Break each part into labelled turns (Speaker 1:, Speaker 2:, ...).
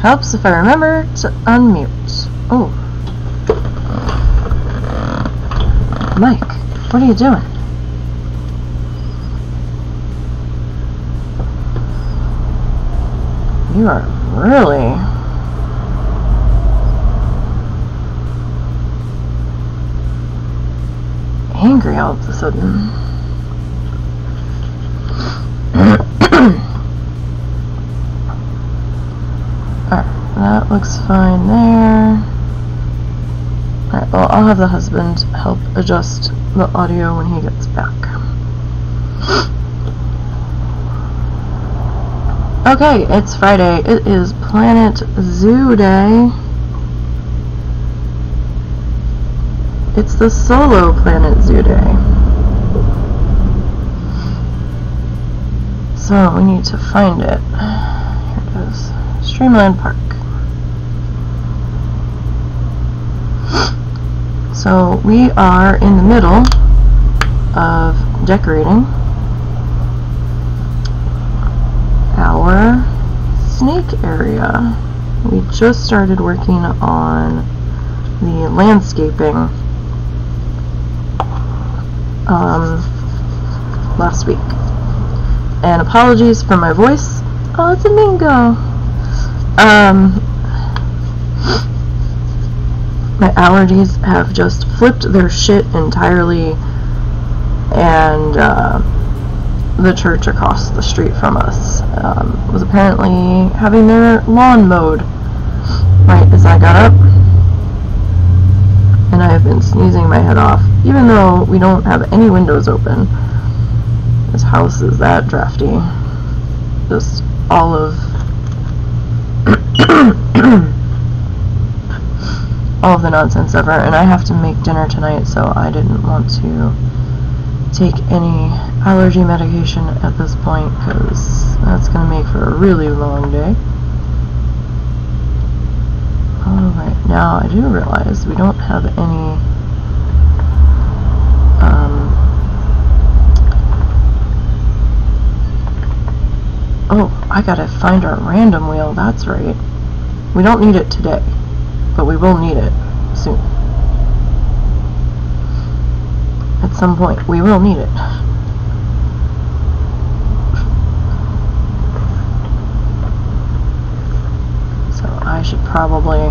Speaker 1: Helps if I remember to unmute. Oh. Mike, what are you doing? You are really angry all of a sudden. Alright, that looks fine there. Alright, well, I'll have the husband help adjust the audio when he gets back. Okay, it's Friday. It is Planet Zoo Day. It's the solo Planet Zoo Day. So, we need to find it. Here it is. Streamland Park. So we are in the middle of decorating our snake area. We just started working on the landscaping last week. And apologies for my voice. Oh, it's a mingo. My allergies have just flipped their shit entirely, and the church across the street from us was apparently having their lawn mowed right as I got up, and I have been sneezing my head off, even though we don't have any windows open. This house is that drafty. Just all of all of the nonsense ever, and I have to make dinner tonight, so I didn't want to take any allergy medication at this point, because that's going to make for a really long day. Alright, now I do realize we don't have any oh, I gotta find our random wheel, that's right. We don't need it today, but we will need it soon. At some point, we will need it. So I should probably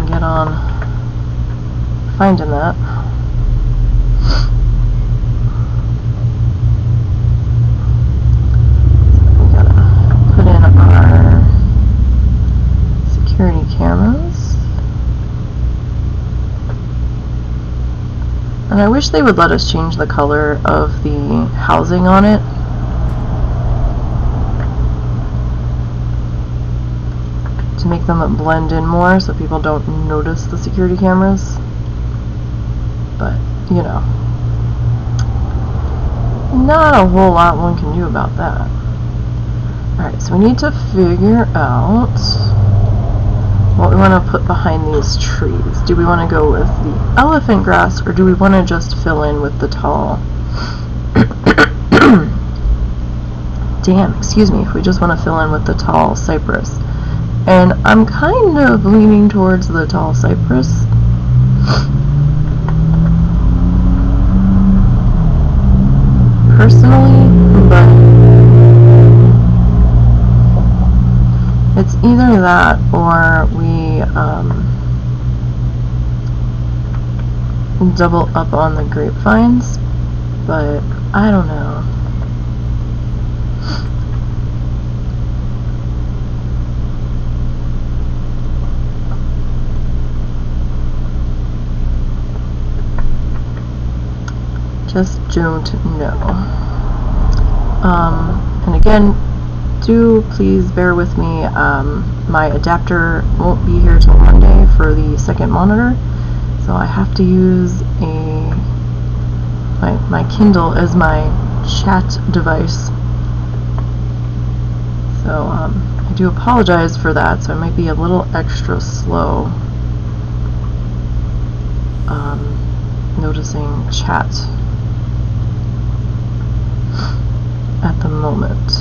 Speaker 1: get on finding that. We gotta put in our security cameras. And I wish they would let us change the color of the housing on it. To make them blend in more so people don't notice the security cameras. But, you know, not a whole lot one can do about that. Alright, so we need to figure out what we want to put behind these trees. Do we want to go with the elephant grass, or do we want to just fill in with the tall excuse me, if we just want to fill in with the tall cypress. And I'm kind of leaning towards the tall cypress. Personally, but it's either that or we double up on the grapevines, but I don't know. Just don't know. And again, do please bear with me. My adapter won't be here till Monday for the second monitor, so I have to use my Kindle as my chat device. So I do apologize for that, so I might be a little extra slow noticing chat at the moment.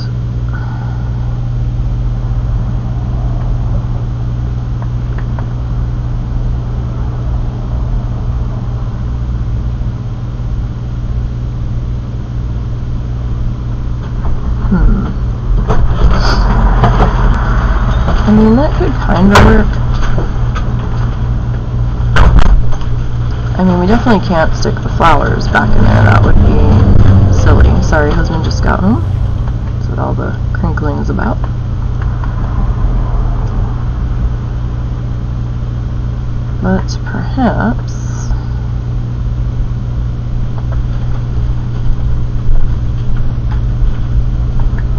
Speaker 1: kind of work. I mean, we definitely can't stick the flowers back in there. That would be silly. Sorry, husband just got home. That's what all the crinkling is about. But perhaps...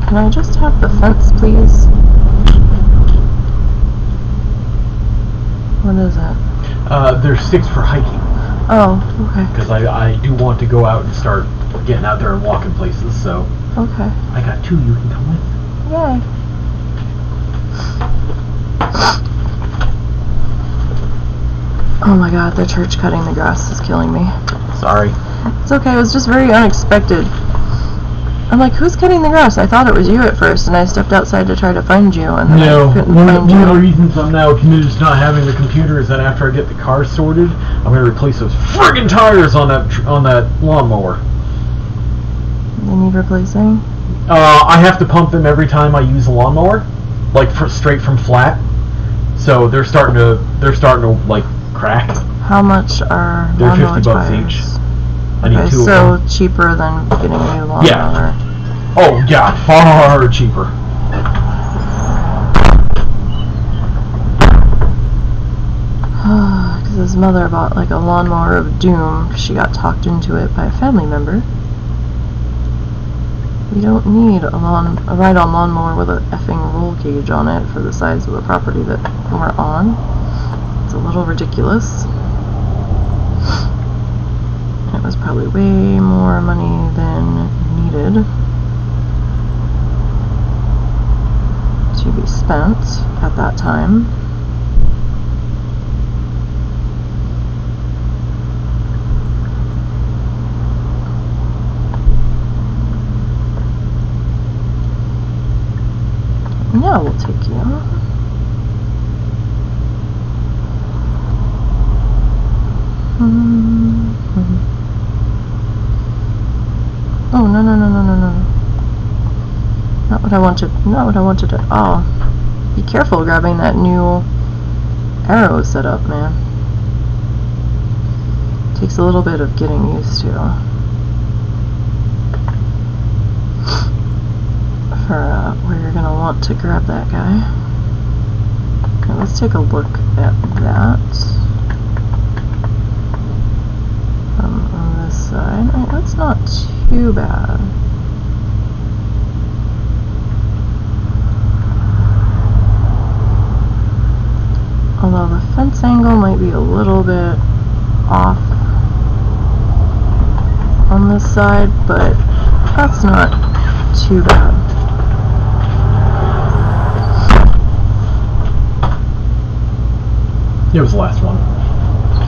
Speaker 1: Can I just have the fence, please? What is it?
Speaker 2: There's sticks for hiking.
Speaker 1: Oh, okay.
Speaker 2: Because I do want to go out and start getting out there and walking places, so...
Speaker 1: Okay.
Speaker 2: I got 2 you can come with.
Speaker 1: Yay. Oh my god, the church cutting the grass is killing me.
Speaker 2: Sorry.
Speaker 1: It's okay, it was just very unexpected. I'm like, who's cutting the grass? I thought it was you at first, and I stepped outside to try to find you, and then I couldn't find you.
Speaker 2: One of the reasons I'm now committed to not having the computer is that after I get the car sorted, I'm going to replace those friggin' tires on that lawnmower.
Speaker 1: They need replacing?
Speaker 2: I have to pump them every time I use a lawnmower, like straight from flat. So they're starting to like crack.
Speaker 1: How much are
Speaker 2: they're
Speaker 1: lawnmower
Speaker 2: $50
Speaker 1: tires?
Speaker 2: each. I need 2
Speaker 1: so
Speaker 2: of them.
Speaker 1: Cheaper than getting a new lawnmower.
Speaker 2: Yeah. Oh yeah, far cheaper.
Speaker 1: Because his mother bought like a lawnmower of doom because she got talked into it by a family member. We don't need a ride-on lawnmower with an effing roll cage on it for the size of the property that we're on. It's a little ridiculous. It was probably way more money than needed to be spent at that time. Yeah, we'll take you. Oh, no. Not what I wanted at all. Be careful grabbing that new arrow setup, man. Takes a little bit of getting used to. For where you're gonna want to grab that guy. Okay, let's take a look at that. On this side. Right, that's not too bad. Although the fence angle might be a little bit off on this side, but that's not too bad.
Speaker 2: It was the last one.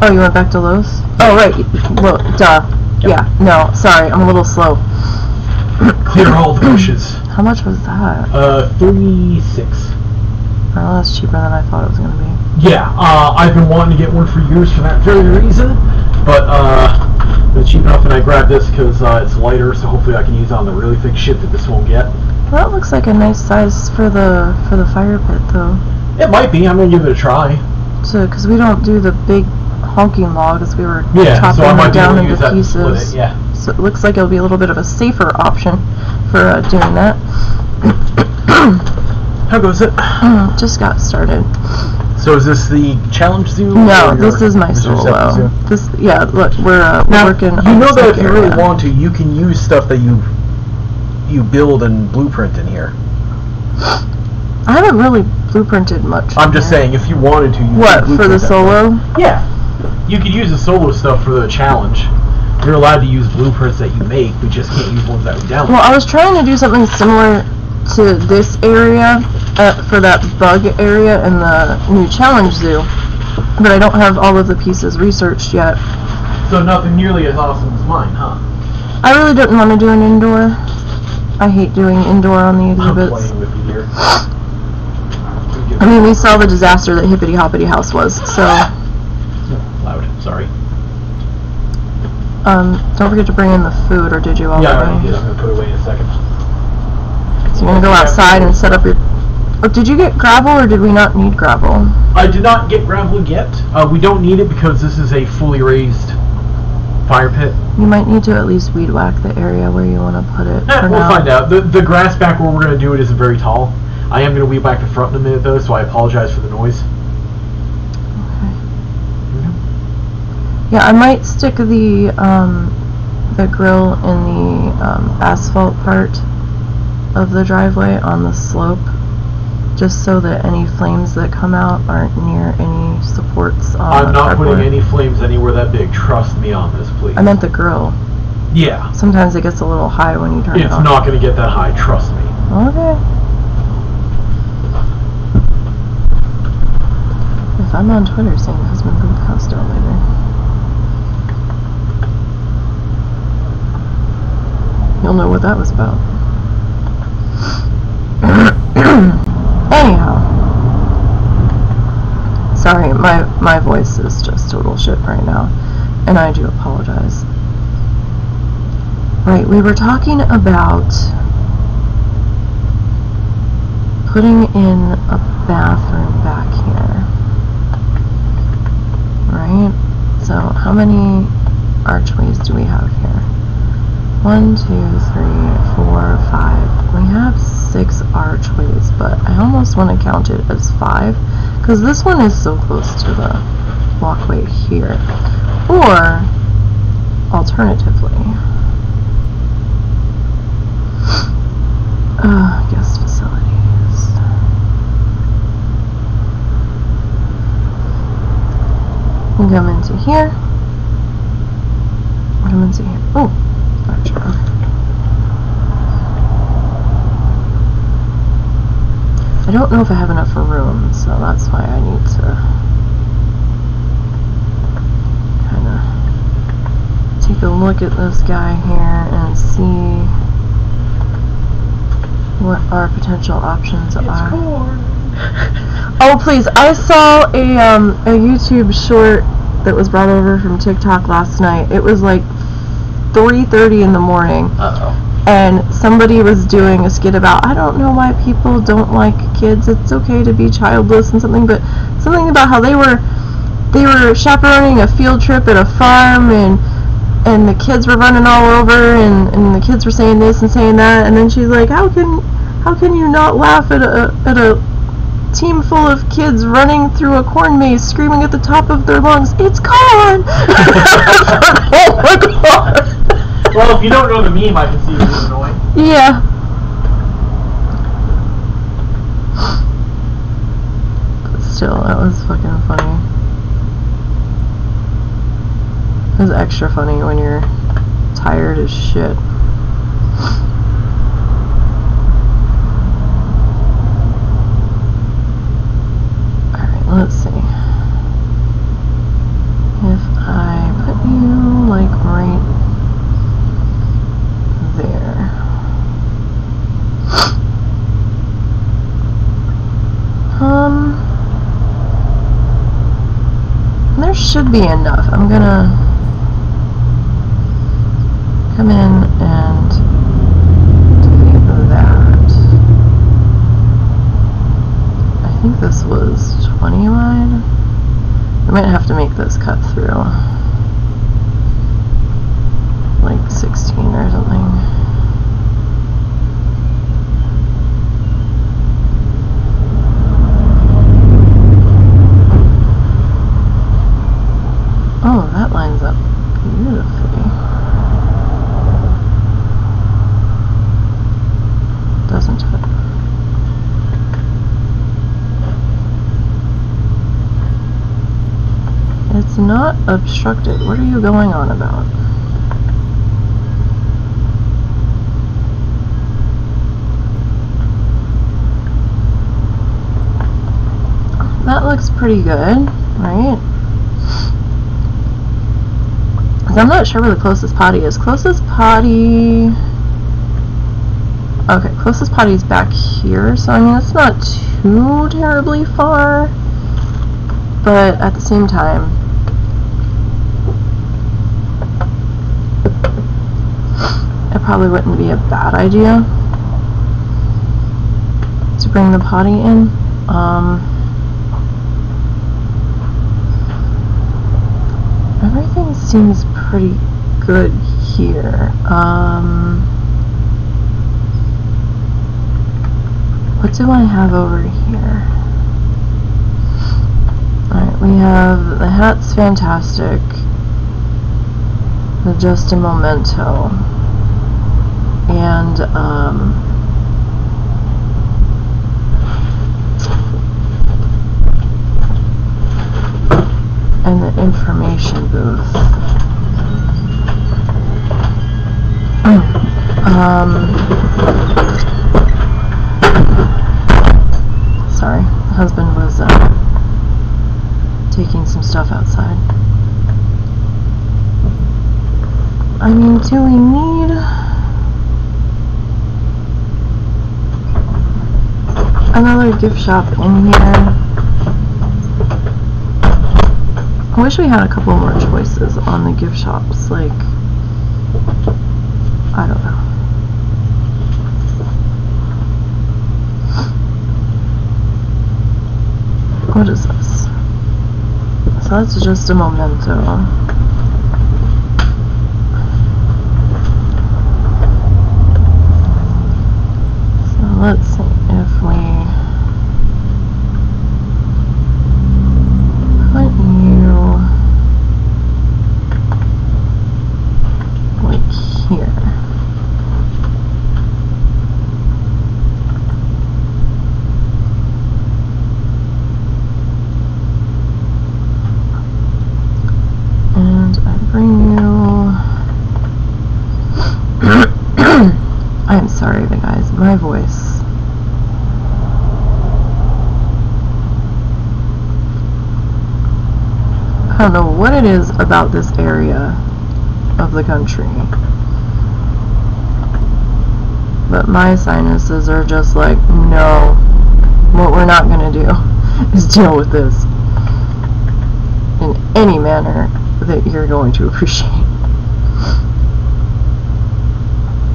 Speaker 1: Oh, you went back to Lowe's? Oh, right. Well, duh. Yep. Yeah, no, sorry, I'm a little slow.
Speaker 2: Clear all the bushes.
Speaker 1: How much was that?
Speaker 2: $36.
Speaker 1: Oh, that's cheaper than I thought it was going to be.
Speaker 2: Yeah, I've been wanting to get one for years for that very reason, but it's cheap enough, and I grabbed this because it's lighter, so hopefully I can use it on the really thick shit that this won't get.
Speaker 1: Well, that looks like a nice size for the fire pit, though.
Speaker 2: It might be. I'm going to give it a try.
Speaker 1: So, because we don't do the big honking logs, we were chopping
Speaker 2: so I might
Speaker 1: them down
Speaker 2: be able to
Speaker 1: into
Speaker 2: use that to
Speaker 1: pieces.
Speaker 2: split it, yeah.
Speaker 1: So it looks like it'll be a little bit of a safer option for doing that.
Speaker 2: How goes it?
Speaker 1: Just got started.
Speaker 2: So is this the challenge zoo?
Speaker 1: No, this is my solo. This, yeah, look, we're working.
Speaker 2: You know that if you really want to, you can use stuff that you build and blueprint in here.
Speaker 1: I haven't really blueprinted much.
Speaker 2: I'm just saying, if you wanted to, you
Speaker 1: what
Speaker 2: could
Speaker 1: for the solo?
Speaker 2: Yeah, you could use the solo stuff for the challenge. You're allowed to use blueprints that you make, we just can't use ones that we download.
Speaker 1: Well, I was trying to do something similar to this area for that bug area in the new challenge zoo, but I don't have all of the pieces researched yet.
Speaker 2: So nothing nearly as awesome as mine, huh?
Speaker 1: I really didn't want to do an indoor. I hate doing indoor on the exhibits.
Speaker 2: I'm playing with you here.
Speaker 1: I mean, we saw the disaster that Hippity Hoppity House was, so...
Speaker 2: Loud, sorry.
Speaker 1: Don't forget to bring in the food, or did you already?
Speaker 2: Yeah, I already did. I'm going to put it away in a second.
Speaker 1: So you're going to go outside and set up your Oh, did you get gravel or did we not need gravel?
Speaker 2: I did not get gravel yet. We don't need it because this is a fully raised fire pit.
Speaker 1: You might need to at least weed whack the area where you want to put it.
Speaker 2: We'll find out. The grass back where we're going to do it isn't very tall. I am going to weed back the front in a minute though, so I apologize for the noise.
Speaker 1: Okay. Yeah, I might stick the grill in the asphalt part of the driveway on the slope, just so that any flames that come out aren't near any supports on
Speaker 2: I'm
Speaker 1: the
Speaker 2: not
Speaker 1: cardboard.
Speaker 2: putting any flames anywhere that big. Trust me on this, please.
Speaker 1: I meant the grill.
Speaker 2: Yeah.
Speaker 1: Sometimes it gets a little high when you turn it on.
Speaker 2: It's not going to get that high, trust me.
Speaker 1: Okay. If I'm on Twitter saying husband moved the house down later. You'll know what that was about. Anyhow. Sorry, my voice is just total shit right now. And I do apologize. Right, we were talking about putting in a bathroom back here. Right? So how many archways do we have here? 1, 2, 3, 4, 5. We have 6 archways, but I almost want to count it as 5 because this one is so close to the walkway here. Or alternatively, guest facilities. We'll come into here. Come into here. Oh, archer. I don't know if I have enough room, so that's why I need to kind of take a look at this guy here and see what our potential options are. Oh please, I saw a YouTube short that was brought over from TikTok last night. It was like 3:30 in the morning.
Speaker 2: Uh-oh.
Speaker 1: And somebody was doing a skit about, I don't know why people don't like kids, it's okay to be childless and something about how they were chaperoning a field trip at a farm and the kids were running all over and the kids were saying this and saying that, and then she's like, how can you not laugh at a team full of kids running through a corn maze screaming at the top of their lungs, it's corn! Oh my god!
Speaker 2: Well, if you don't know the meme, I can see it's annoying.
Speaker 1: Yeah. But still, that was fucking funny. It was extra funny when you're tired as shit. Alright, let's see. If I put you, like, right there. There should be enough. I'm gonna come in and do that. I think this was 20 wide. I might have to make this cut through like 16 or something. Oh, that lines up beautifully. Doesn't it? It's not obstructed. What are you going on about? That looks pretty good, right? I'm not sure where the closest potty is. Closest potty... Okay, closest potty is back here, so I mean, it's not too terribly far. But at the same time, it probably wouldn't be a bad idea to bring the potty in. Everything seems pretty good here. What do I have over here? Alright, we have the hat's fantastic. The Just a Memento. And the information booth. Sorry, husband was taking some stuff outside. I mean, do we need another gift shop in here? I wish we had a couple more choices on the gift shops, like, I don't know. What is this? So that's Just a Memento. So let's see if we put you like here. I'm sorry, guys, my voice. I don't know what it is about this area of the country, but my sinuses are just like, no, what we're not going to do is deal with this in any manner that you're going to appreciate.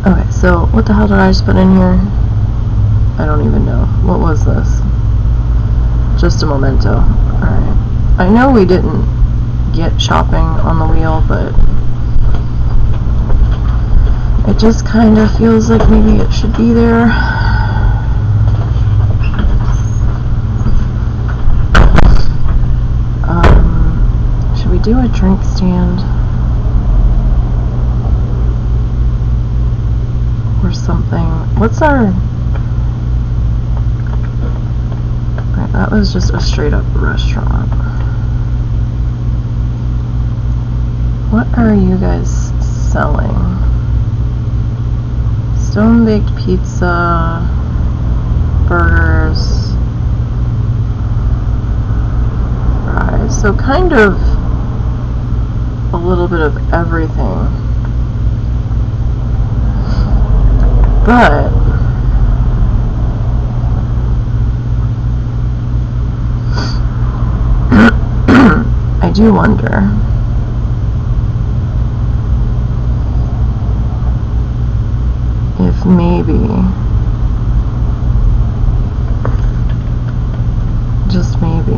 Speaker 1: Okay, so what the hell did I just put in here? I don't even know. What was this? Just a Memento. Alright. I know we didn't get shopping on the wheel, but it just kind of feels like maybe it should be there. Should we do a drink stand? Something. What's our... Right, that was just a straight up restaurant. What are you guys selling? Stone baked pizza, burgers, fries. So kind of a little bit of everything. But I do wonder if maybe, just maybe,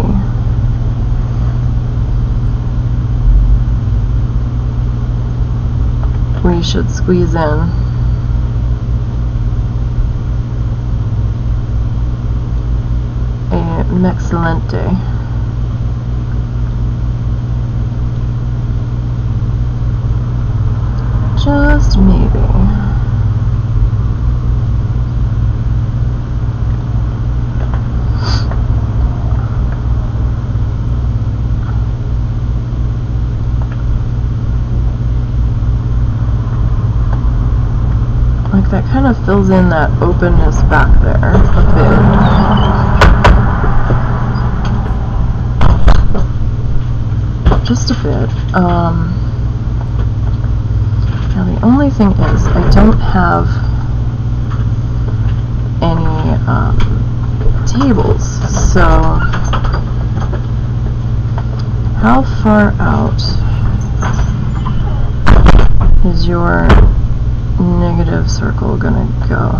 Speaker 1: we should squeeze in Excelente. Just maybe. Like that kind of fills in that openness back there a bit. Just a bit. Now the only thing is I don't have any tables, so how far out is your negative circle gonna go?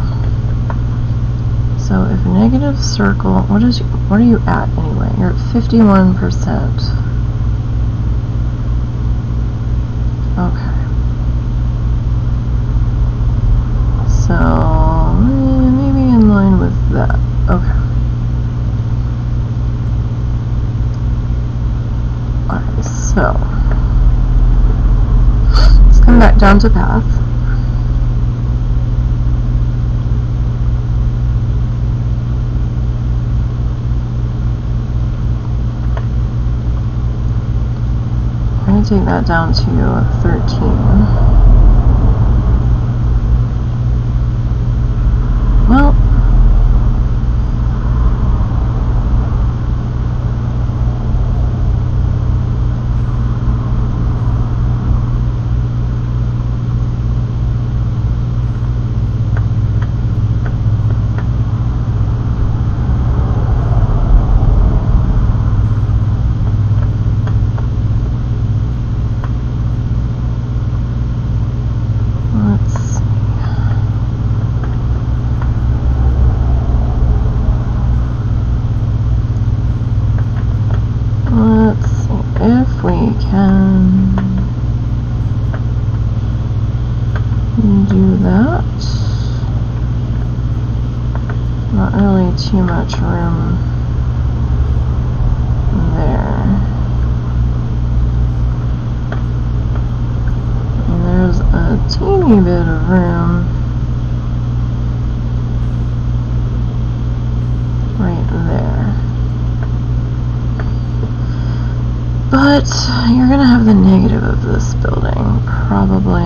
Speaker 1: So if negative circle, what are you at anyway? You're at 51%. Okay. So maybe in line with that. Okay. Alright, so let's come back down to path. I'm going to take that down to 13. Well, too much room there. And there's a teeny bit of room right there. But you're gonna have the negative of this building, probably.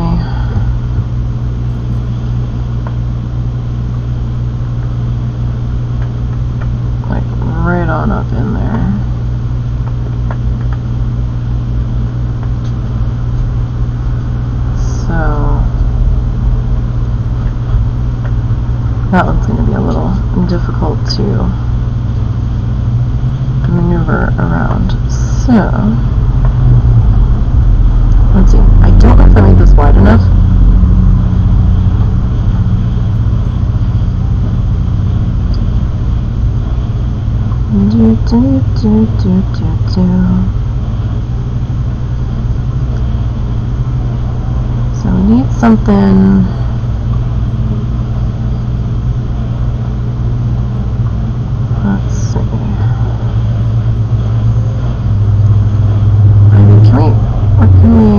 Speaker 1: Right on up in there. So that one's going to be a little difficult to maneuver around. So let's see. I don't know if I made this wide enough. So we need something. Let's see. I mean, what can we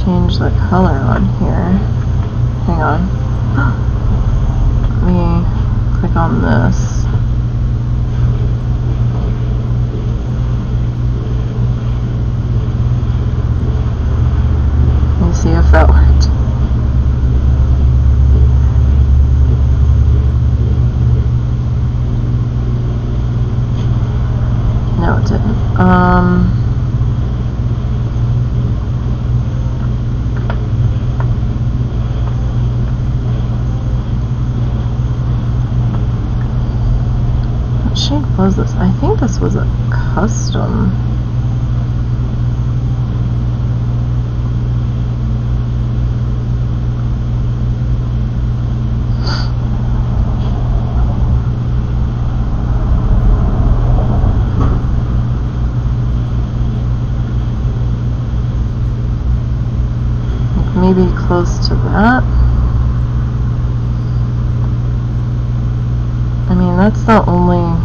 Speaker 1: change the color on here? Hang on. Let me click on this. Let me see if that worked. No, it didn't. What shape was this? I think this was a custom. Maybe close to that. I mean, that's the only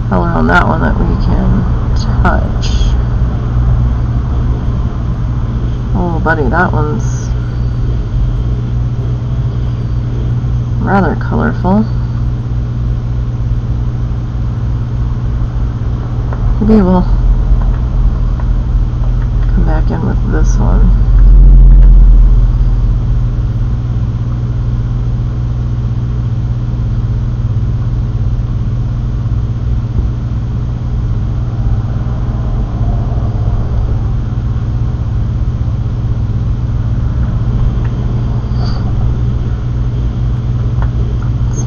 Speaker 1: color on that one that we can touch. Oh, buddy, that one's rather colorful. Maybe we'll come back in with this one.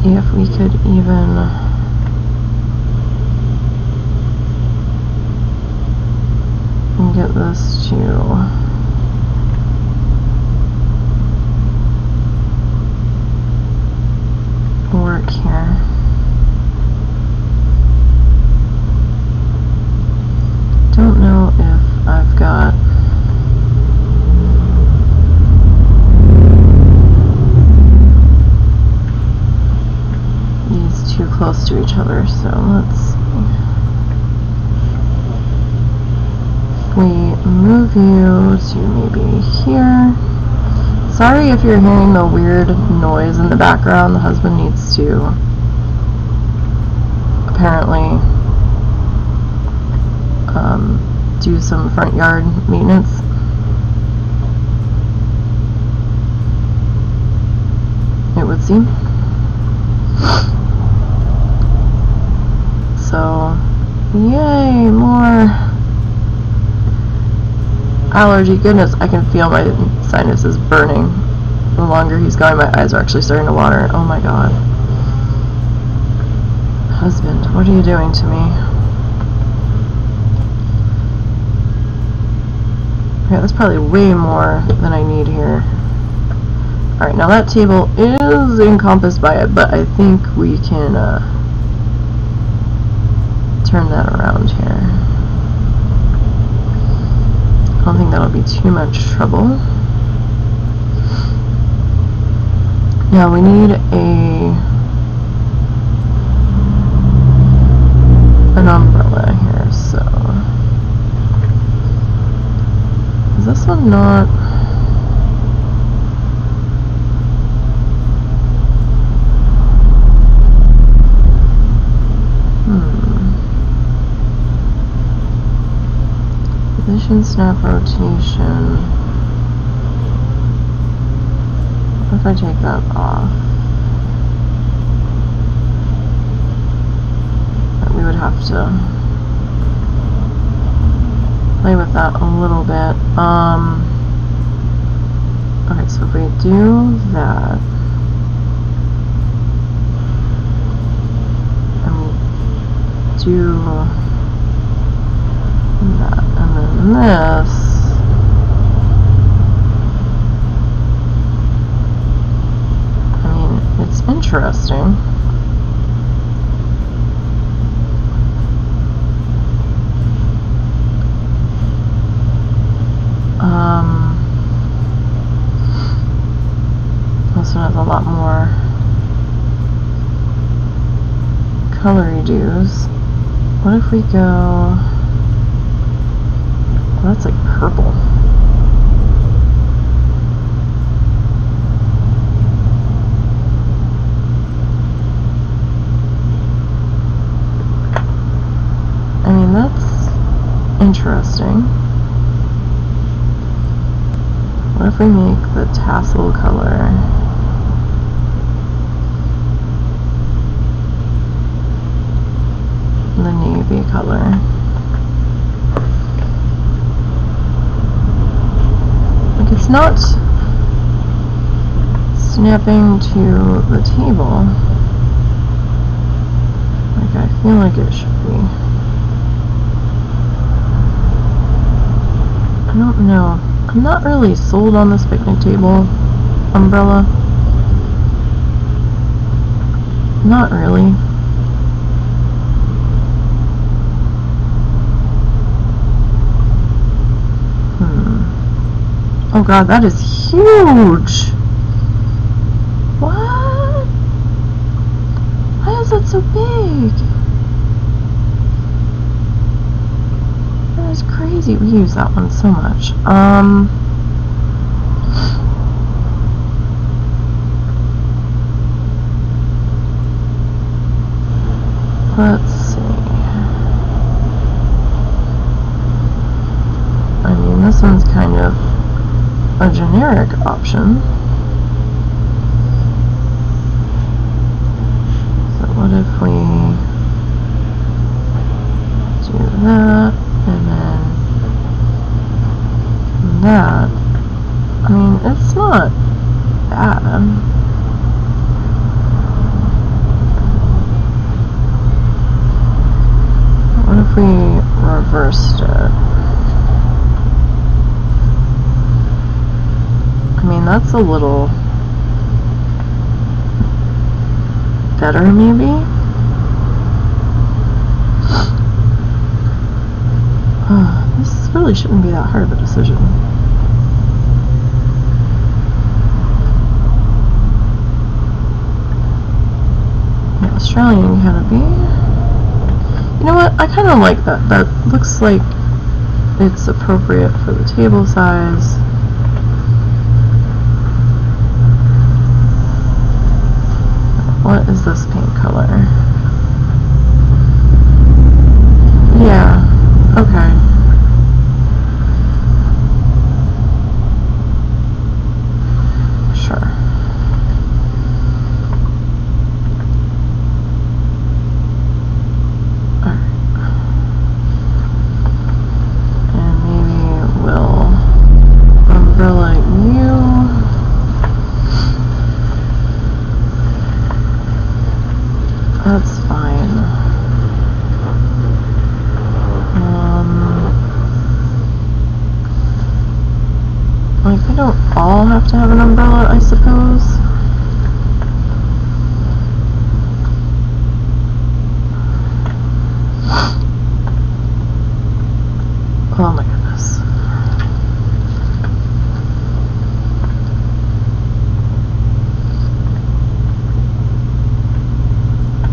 Speaker 1: See if we could even get this to move you to maybe here. Sorry if you're hearing the weird noise in the background. The husband needs to apparently do some front yard maintenance. It would seem. So, yay, more allergy. Goodness, I can feel my sinuses burning. The longer he's going, my eyes are actually starting to water. Oh my god. Husband, what are you doing to me? Okay, that's probably way more than I need here. Alright, now that table is encompassed by it, but I think we can turn that around here. I don't think that'll be too much trouble. Now we need an umbrella here, so is this one not? Position, snap, rotation. What if I take that off? We would have to play with that a little bit. Okay, so if we do that, and we do that, and then this, I mean, it's interesting. This one has a lot more colory do's. What if we go? Well, that's like purple. I mean, that's interesting. What if we make the tassel color the navy color? Like, it's not snapping to the table like I feel like it should be. I don't know. I'm not really sold on this picnic table umbrella. Not really. Oh god, that is huge! What? Why is that so big? That is crazy. We use that one so much. Let's see. I mean, this one's kind of a generic option. So what if we do that, and then that? I mean, it's not bad. What if we reversed it? I mean, that's a little better, maybe? This really shouldn't be that hard of a decision. Yeah, Australian canopy. You know what? I kind of like that. That looks like it's appropriate for the table size. What is this paint color? Yeah, okay. Sure. Alright. And maybe we'll umbrella you. That's fine. Like, we don't all have to have an umbrella, I suppose. Oh my goodness.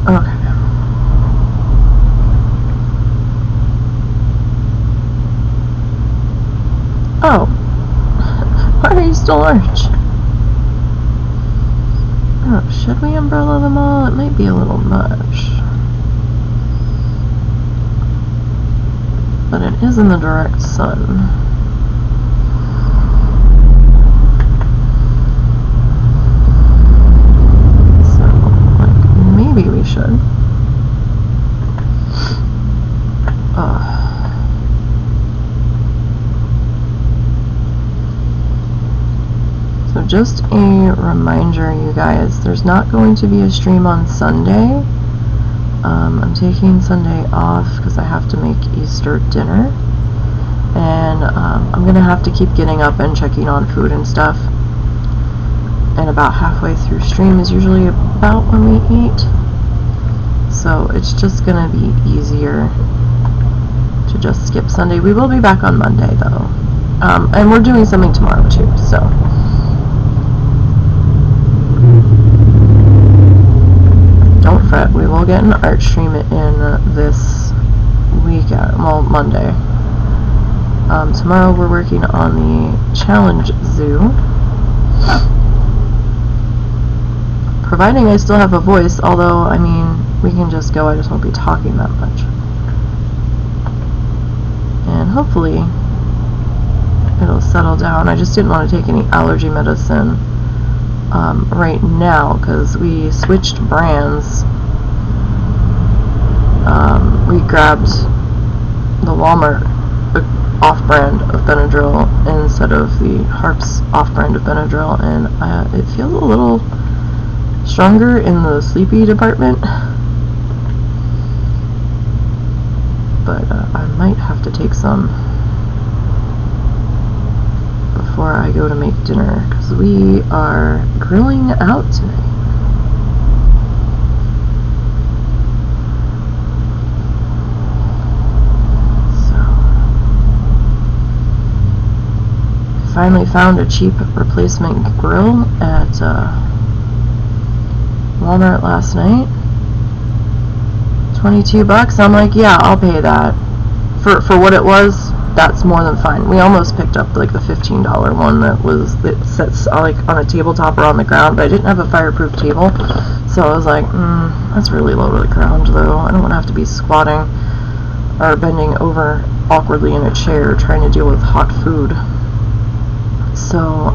Speaker 1: Okay. Oh. Why are you still orange? Oh, should we umbrella them all? It might be a little much. But it is in the direct sun. So, like, maybe we should. So just a reminder, you guys, there's not going to be a stream on Sunday. I'm taking Sunday off because I have to make Easter dinner. And I'm going to have to keep getting up and checking on food and stuff. And about halfway through stream is usually about when we eat. So it's just going to be easier to just skip Sunday. We will be back on Monday though. And we're doing something tomorrow too, so. Don't fret, we will get an art stream in this weekend, well, Monday. Tomorrow we're working on the challenge zoo. Providing I still have a voice, although, I mean, we can just go, I just won't be talking that much. And hopefully it'll settle down. I just didn't want to take any allergy medicine right now because we switched brands. We grabbed the Walmart off-brand of Benadryl instead of the Harps off-brand of Benadryl, and it feels a little stronger in the sleepy department. But I might have to take some before I go to make dinner because we are grilling out tonight. Finally found a cheap replacement grill at Walmart last night. $22. I'm like, yeah, I'll pay that. For what it was, that's more than fine. We almost picked up like the $15 one that sits like on a tabletop or on the ground, but I didn't have a fireproof table, so I was like, that's really low to the ground though. I don't want to have to be squatting or bending over awkwardly in a chair trying to deal with hot food. So,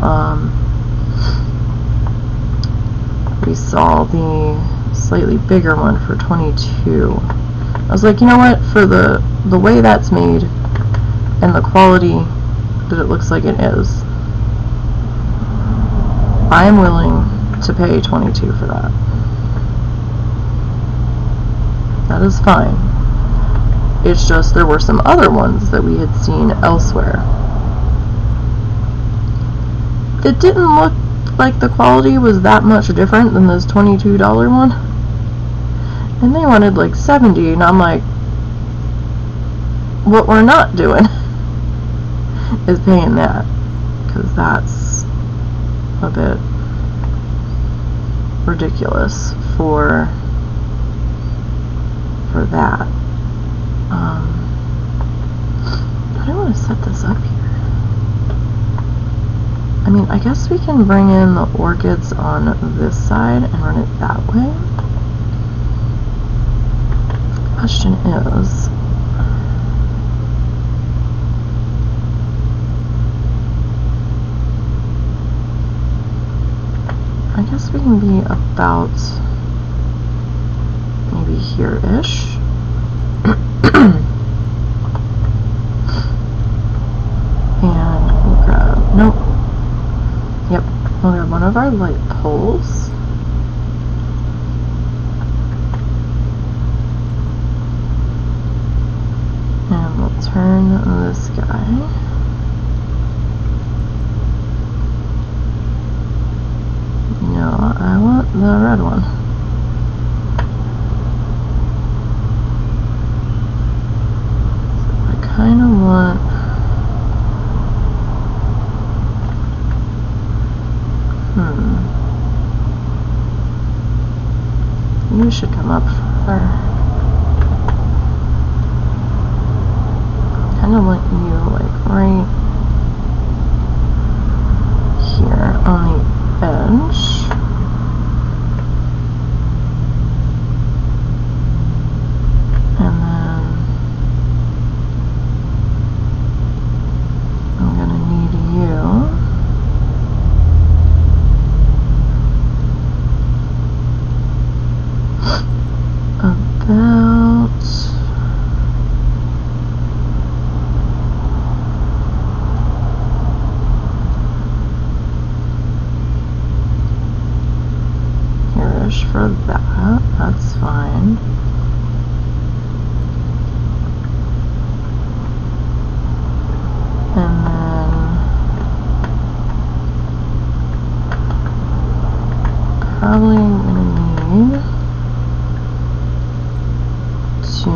Speaker 1: we saw the slightly bigger one for $22. I was like, you know what, for the way that's made and the quality that it looks like it is, I am willing to pay $22 for that. That is fine. It's just there were some other ones that we had seen elsewhere. It didn't look like the quality was that much different than this $22 one. And they wanted like $70, and I'm like, what we're not doing is paying that, because that's a bit ridiculous for that. I don't want to set this up here? I mean, I guess we can bring in the orchids on this side and run it that way. Question is, I guess we can be about maybe here-ish. And we'll grab, nope. Yep, we'll grab one of our light poles. And we'll turn this guy. No, I want the red one. So I kind of want... You should come up further. Kind of want you like right here on the edge. And then I'm gonna need you about here-ish for that. That's fine. And then probably gonna need to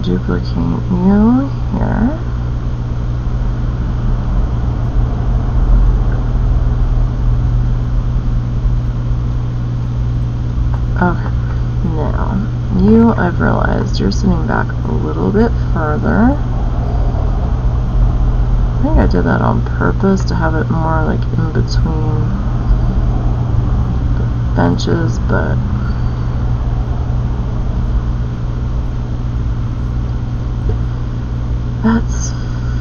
Speaker 1: duplicate you here. Okay, now you, I've realized you're sitting back a little bit further. I think I did that on purpose to have it more like in between the benches, but that's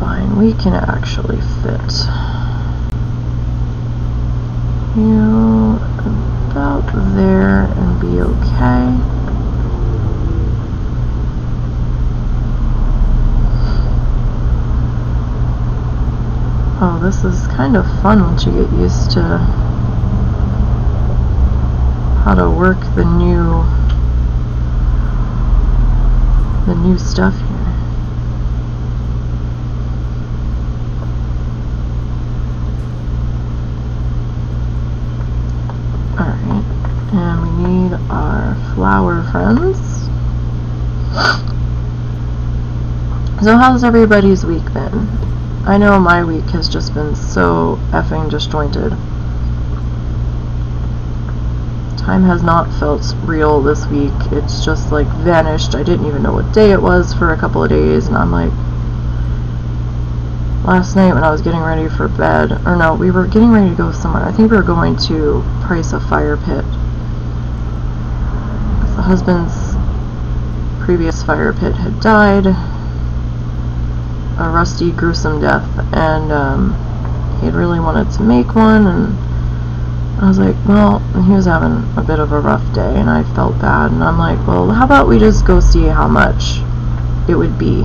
Speaker 1: fine. We can actually fit you about there and be okay. Oh, this is kind of fun once you get used to how to work the new stuff here. Alright, and we need our flower friends. So how's everybody's week been? I know my week has just been so effing disjointed. Time has not felt real this week. It's just like vanished. I didn't even know what day it was for a couple of days, and I'm like, last night when I was getting ready for bed, or no, we were getting ready to go somewhere. I think we were going to price a fire pit. The husband's previous fire pit had died. A rusty, gruesome death, and he had really wanted to make one, and I was like, well, he was having a bit of a rough day, and I felt bad, and I'm like, well, how about we just go see how much it would be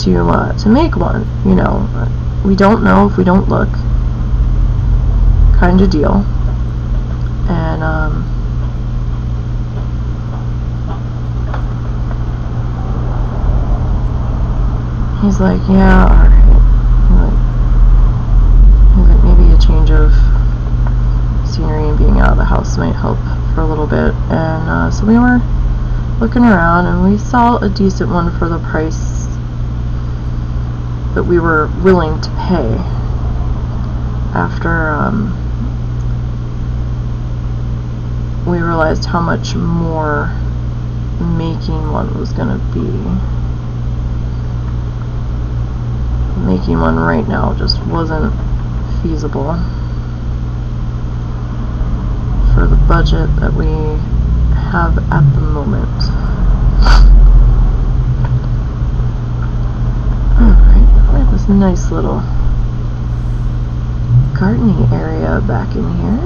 Speaker 1: to make one, you know. We don't know if we don't look, kind of deal. And he's like, yeah, alright. He's like, maybe a change of scenery and being out of the house might help for a little bit. And so we were looking around, and we saw a decent one for the price that we were willing to pay after we realized how much more making one was going to be. making one right now just wasn't feasible for the budget that we have at the moment. Alright, we have this nice little gardening area back in here.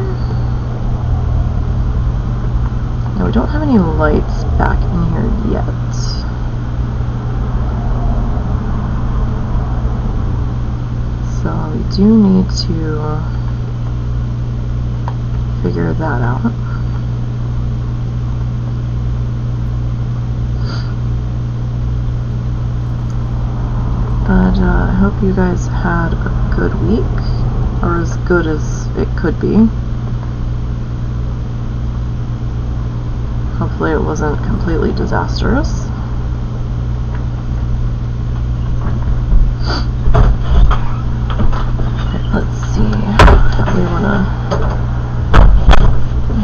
Speaker 1: Now we don't have any lights back in here yet. So we do need to figure that out. But I hope you guys had a good week, or as good as it could be. Hopefully it wasn't completely disastrous. Let's see how we want to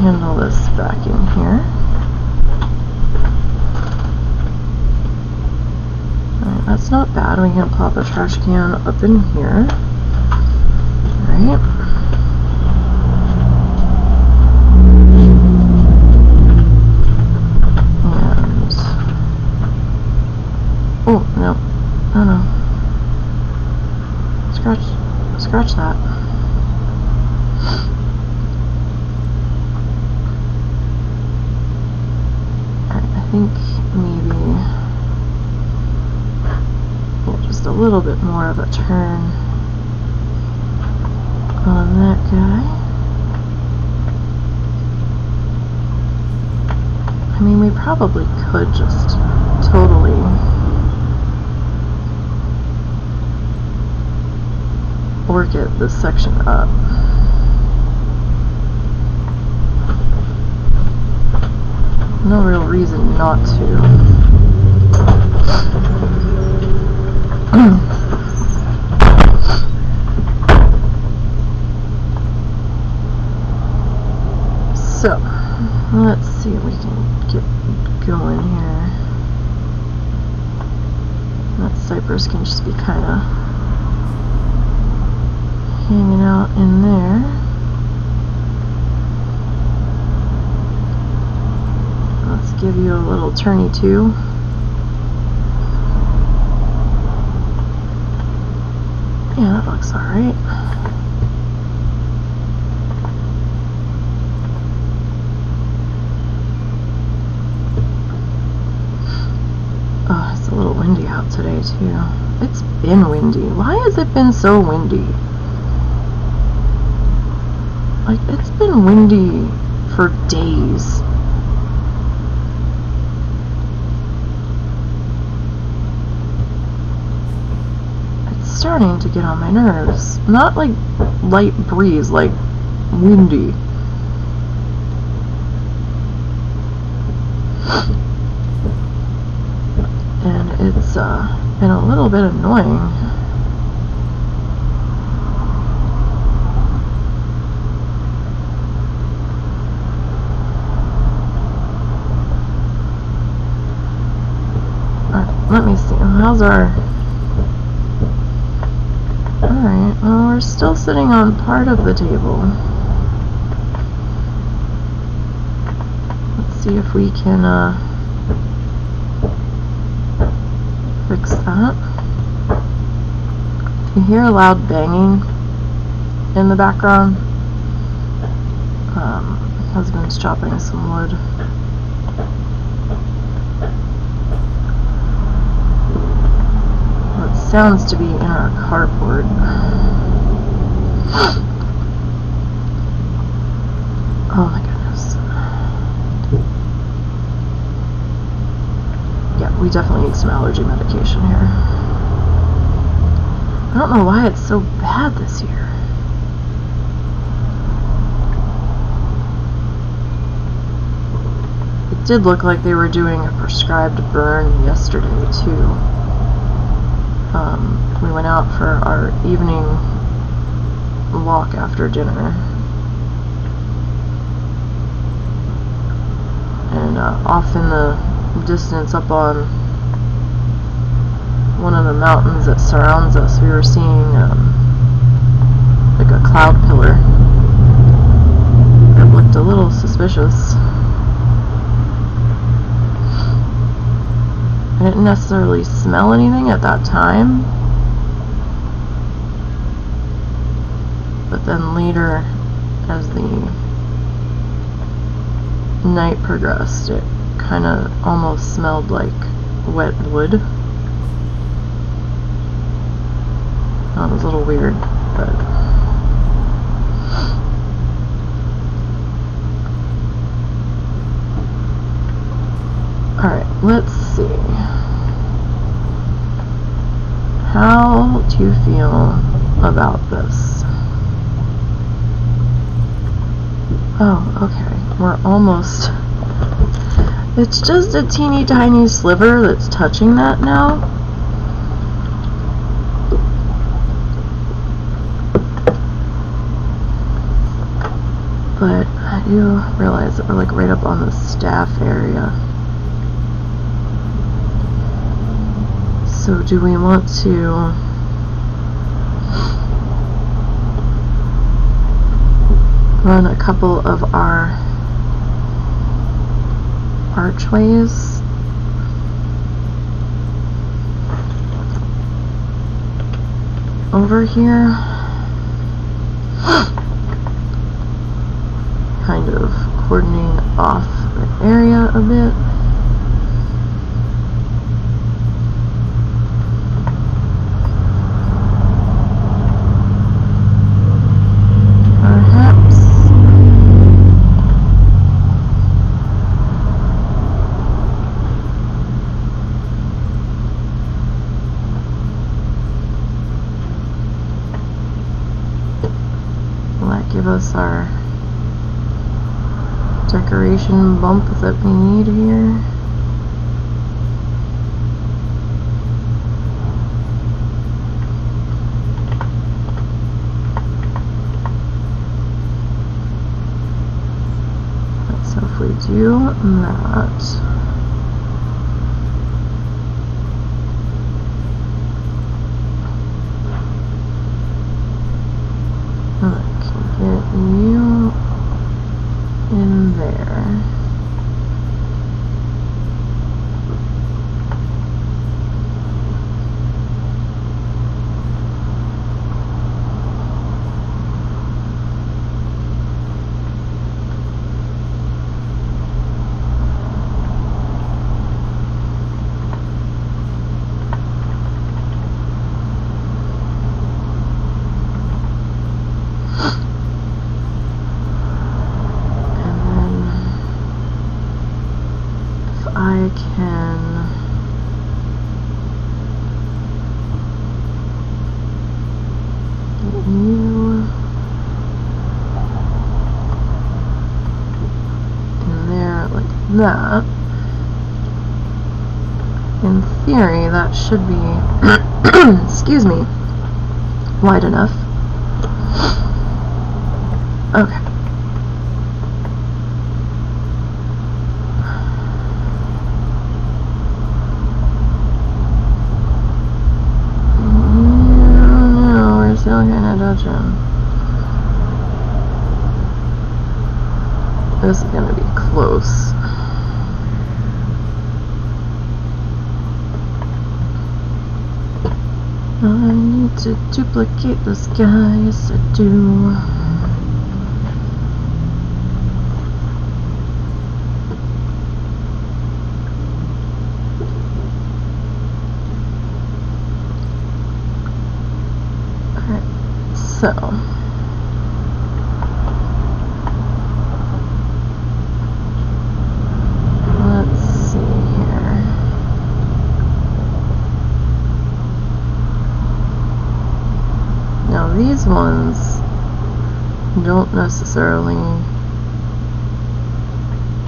Speaker 1: handle this back in here. Alright, that's not bad. We can pop a trash can up in here. Alright. And oh no. Oh no. Scratch that. Alright, I think maybe just a little bit more of a turn on that guy. I mean, we probably could just totally work it this section up. No real reason not to. So, let's see if we can get going here. That cypress can just be kind of hanging out in there. Let's give you a little turny too. Yeah, that looks alright. Oh, it's a little windy out today too. It's been windy. Why has it been so windy? Like, it's been windy for days. It's starting to get on my nerves. Not like light breeze, like windy. And it's been a little bit annoying. Let me see. How's our... Alright, well, we're still sitting on part of the table. Let's see if we can fix that. If you hear a loud banging in the background, my husband's chopping some wood. Sounds to be in our carport. Oh my goodness. Yeah, we definitely need some allergy medication here. I don't know why it's so bad this year. It did look like they were doing a prescribed burn yesterday too. We went out for our evening walk after dinner, and off in the distance up on one of the mountains that surrounds us, we were seeing like a cloud pillar that looked a little suspicious. I didn't necessarily smell anything at that time, but then later, as the night progressed, it kind of almost smelled like wet wood. That was a little weird, but alright, let's see. How do you feel about this? Oh, okay. We're almost... It's just a teeny tiny sliver that's touching that now. But I do realize that we're like right up on the staff area. So do we want to run a couple of our archways over here? Kind of cordoning off the area a bit. Give us our decoration bump that we need here. So if we do that, get you in there. I can get you in there like that. In theory, that should be, excuse me, wide enough. Okay. Still gonna dodge him. This is gonna be close. I need to duplicate this guy, yes I do. So, let's see here. Now these ones don't necessarily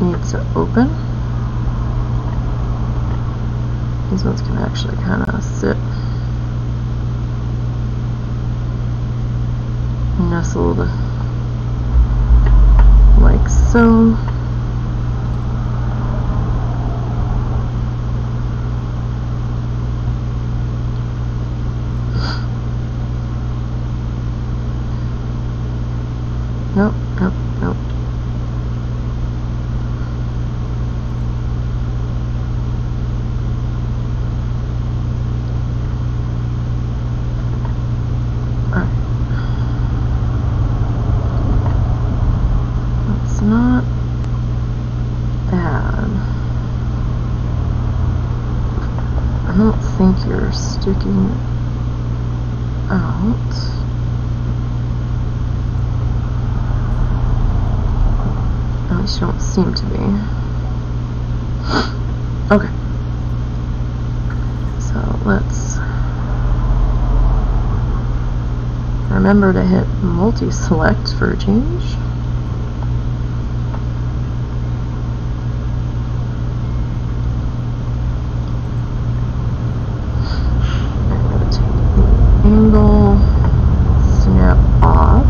Speaker 1: need to open. These ones can actually kind of sit nestled like so. are sticking out. At least you don't seem to be. Okay. So let's remember to hit multi-select for a change. I'm going to take the angle, snap off.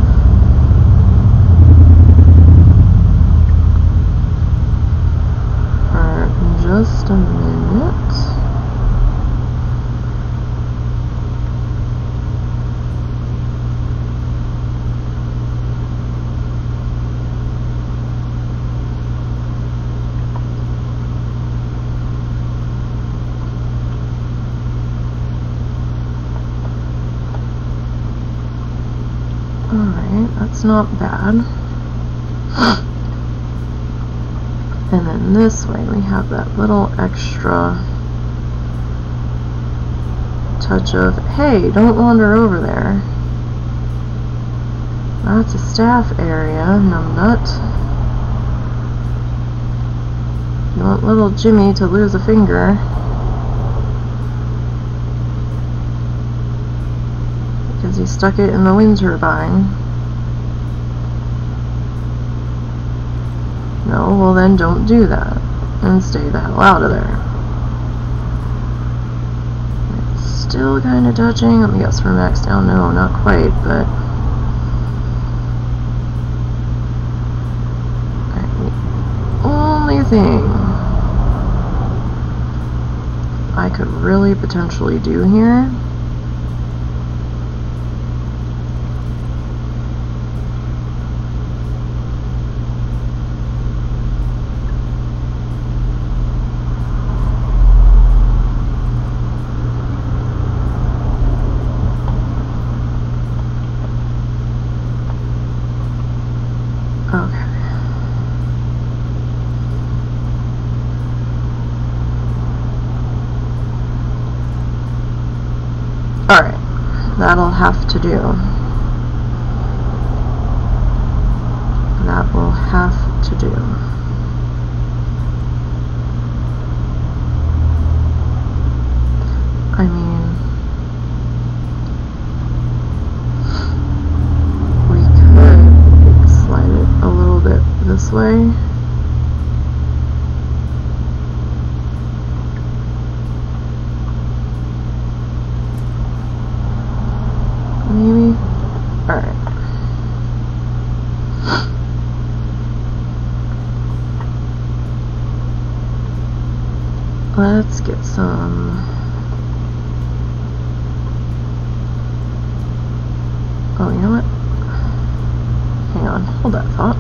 Speaker 1: For just a minute. Alright, that's not bad. And then this way we have that little extra touch of, hey, don't wander over there. That's a staff area, numbnut. You want little Jimmy to lose a finger. Because he stuck it in the wind turbine. No, well then don't do that. And stay the hell out of there. It's still kind of touching. Let me guess for max down. No, not quite, but... the only thing I could really potentially do here Alright, that'll have to do. That will have to do. I mean, we could slide it a little bit this way. Maybe? Alright. Let's get some... oh, you know what? Hang on, hold that thought.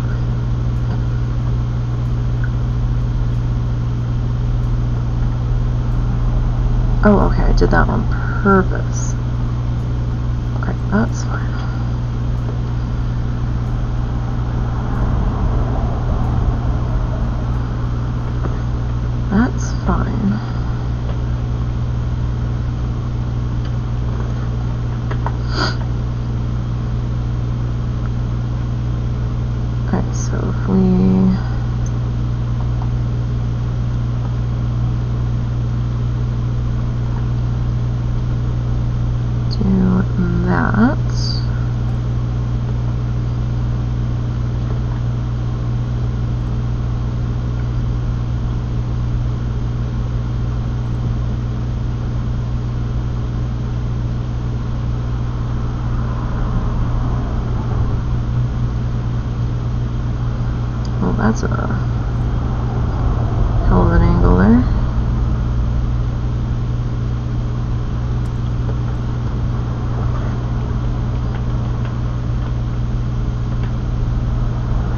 Speaker 1: Oh, okay, I did that on purpose. Okay, that's fine. That's fine. Okay, so if we do that. Well, that's a hell of an angle there.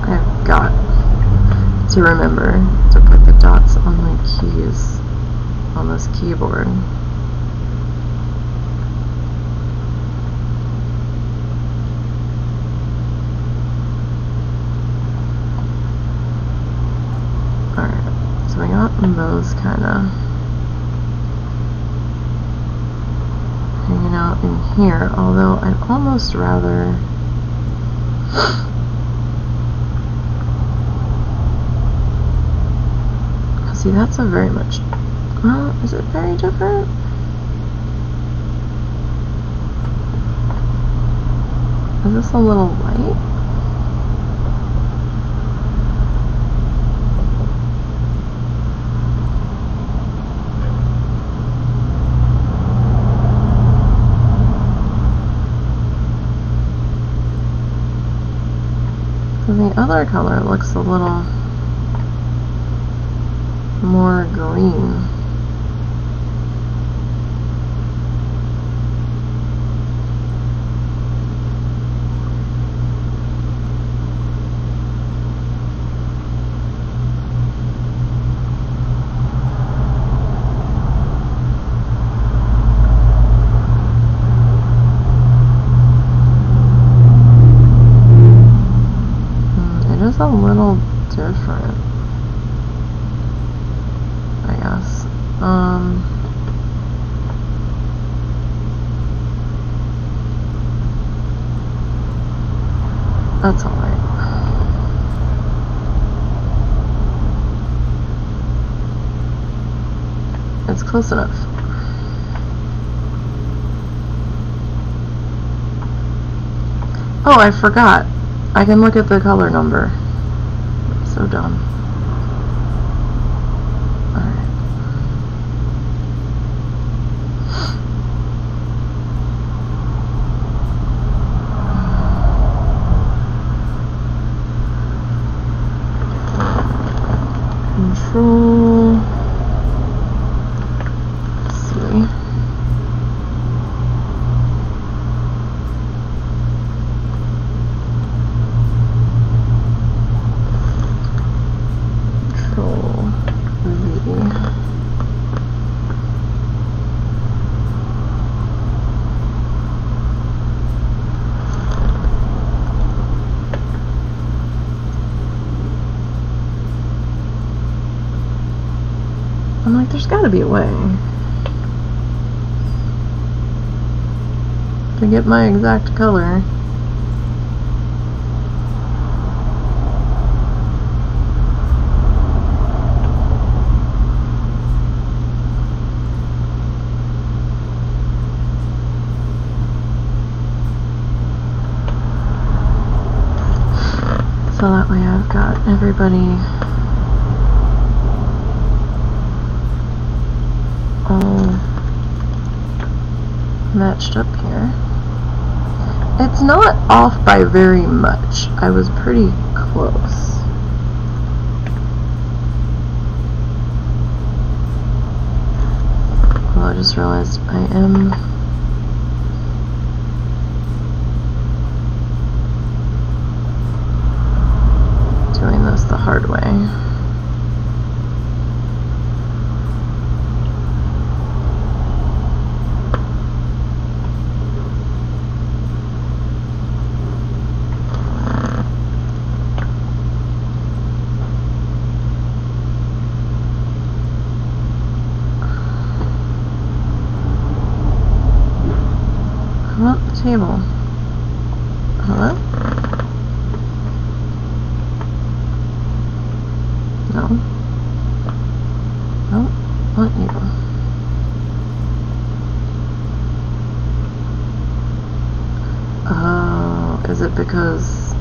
Speaker 1: I've got to remember to put the dots on my keys on this keyboard. Alright, so I got those kind of here, although I'd almost rather... See, that's a very much... Well, is it very different? Is this a little light? The other color looks a little more green. A little different, I guess. That's alright. It's close enough. Oh, I forgot. I can look at the color number. So dumb. Alright. Control. Let's see. I'm like, there's gotta be a way to get my exact color. So that way I've got everybody all matched up here. It's not off by very much. I was pretty close. Well, I just realized I am doing this the hard way. Table. Hello? No. No, not you. Oh, is it because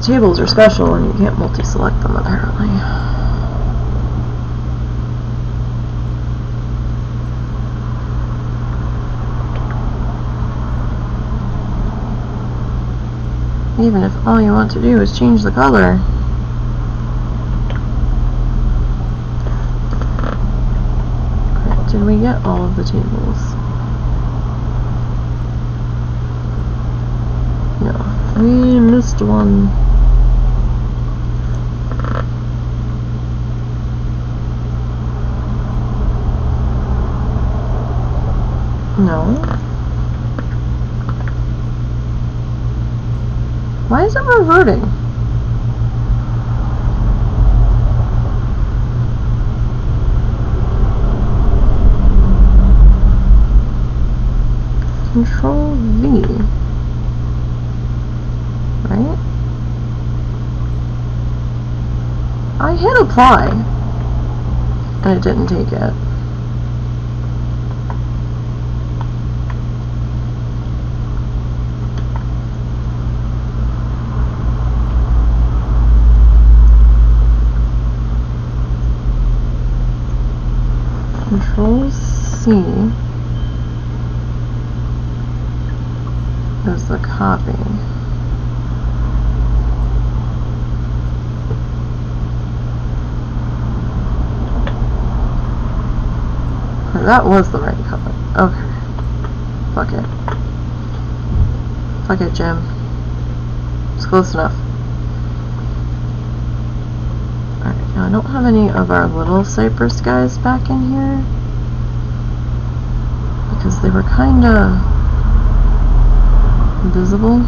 Speaker 1: tables are special and you can't multi-select them apparently. Even if all you want to do is change the color. Right, did we get all of the tables? No, we missed one. No. Why is it reverting? Control V. Right? I hit apply, and it didn't take it. Control C is the copy. That was the right color. Okay. Fuck it. Fuck it, Jim. It's close enough. Alright, now I don't have any of our little cypress guys back in here, because they were kinda visible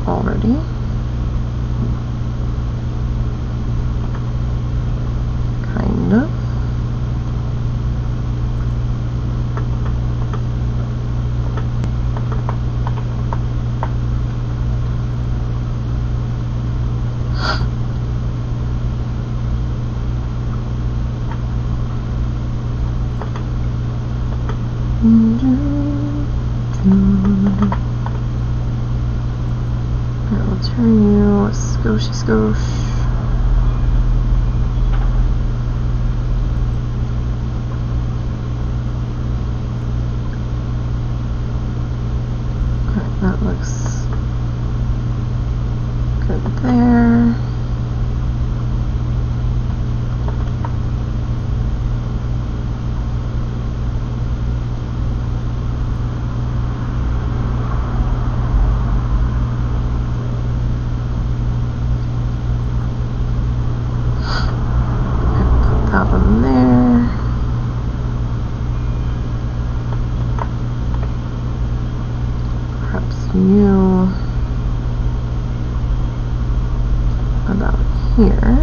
Speaker 1: already. Kind of. Alright, we'll turn you scoshy skosh. Alright, that looks good there. That one there. Perhaps you about here.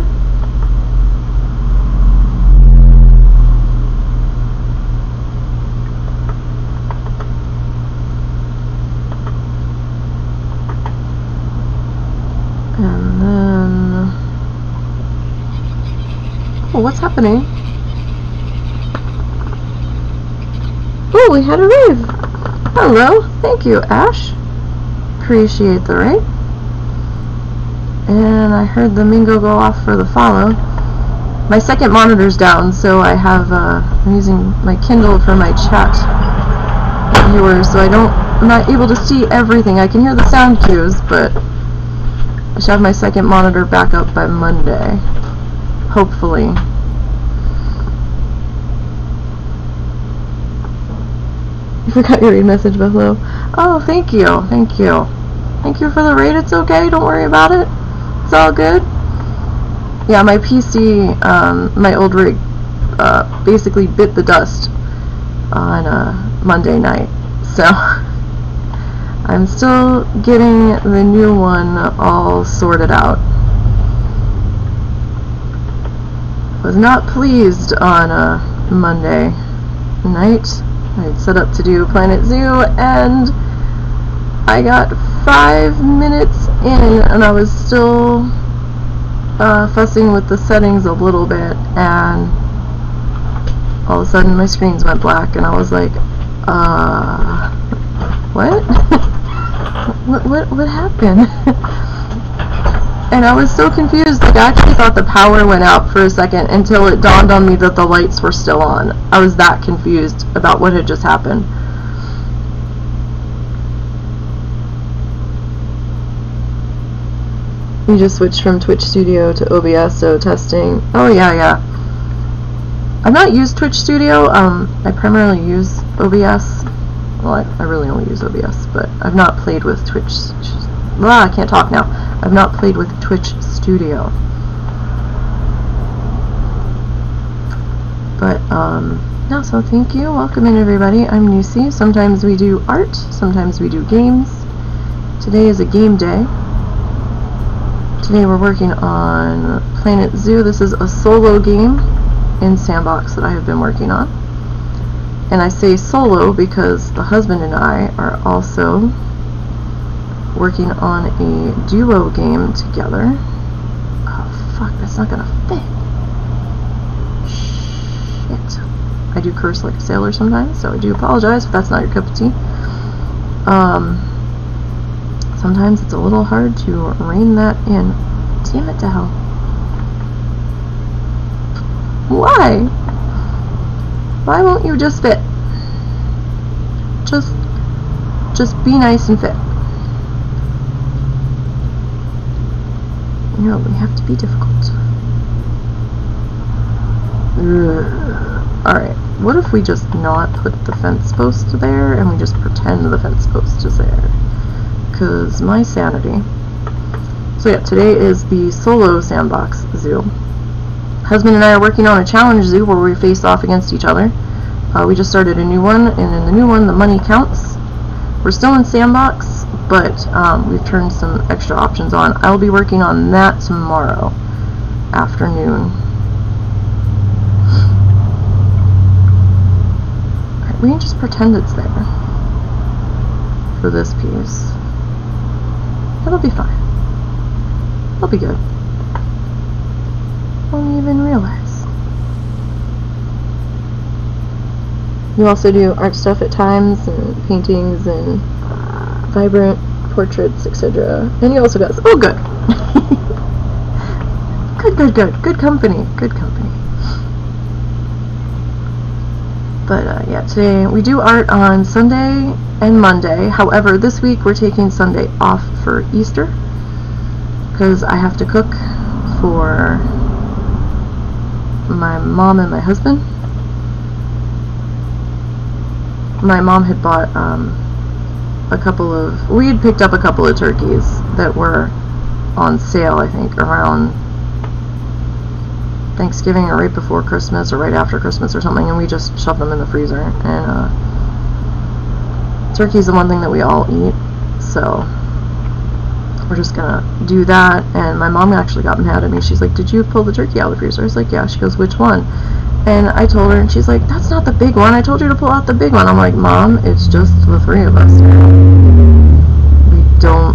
Speaker 1: And then, oh, what's happening? Oh, we had a rave. Hello, thank you, Ash. Appreciate the raid. And I heard the Mingo go off for the follow. My second monitor's down, so I have I'm using my Kindle for my chat viewers, so I'm not able to see everything. I can hear the sound cues, but I should have my second monitor back up by Monday, hopefully. I forgot your read message, Buffalo. Oh, thank you, thank you. Thank you for the raid. It's okay, don't worry about it. It's all good. Yeah, my PC, my old rig, basically bit the dust on Monday night. So, I'm still getting the new one all sorted out. Was not pleased on Monday night. I had set up to do Planet Zoo, and I got 5 minutes in, and I was still fussing with the settings a little bit, and all of a sudden my screens went black, and I was like, what? what happened? And I was so confused. Like, I actually thought the power went out for a second until it dawned on me that the lights were still on. I was that confused about what had just happened. You just switched from Twitch Studio to OBS, so testing. Oh yeah. I've not used Twitch Studio. I primarily use OBS. Well, I really only use OBS, but I've not played with Twitch. I can't talk now. I've not played with Twitch Studio. But, no, so thank you. Welcome in, everybody. I'm Nisey. Sometimes we do art, sometimes we do games. Today is a game day. Today we're working on Planet Zoo. This is a solo game in Sandbox that I have been working on. And I say solo because the husband and I are also working on a duo game together. Oh fuck, that's not gonna fit. Shit. I do curse like a sailor sometimes, so I do apologize if that's not your cup of tea. Sometimes it's a little hard to rein that in. Damn it to hell. Why? Why won't you just fit? Just be nice and fit. No, we have to be difficult. Alright, what if we just not put the fence post there and we just pretend the fence post is there? Because my sanity. So yeah, today is the solo Sandbox zoo. Husband and I are working on a challenge zoo where we face off against each other. We just started a new one, and in the new one the money counts. We're still in Sandbox, but we've turned some extra options on. I'll be working on that tomorrow afternoon. Alright, we can just pretend it's there for this piece. It'll be fine. It'll be good. Won't even realize. You also do art stuff at times, and paintings, and vibrant portraits, etc. And you also got, oh good. Good company. But yeah, today we do art on Sunday and Monday. However, this week we're taking Sunday off for Easter because I have to cook for my mom and my husband. My mom had bought we had picked up a couple of turkeys that were on sale, I think, around Thanksgiving or right before Christmas or right after Christmas or something, and we just shoved them in the freezer. And turkey's the one thing that we all eat, so we're just gonna do that. And my mom actually got mad at me. She's like, did you pull the turkey out of the freezer? I was like, yeah. She goes, which one? And I told her, and she's like, that's not the big one. I told you to pull out the big one. I'm like, Mom, it's just the three of us. We don't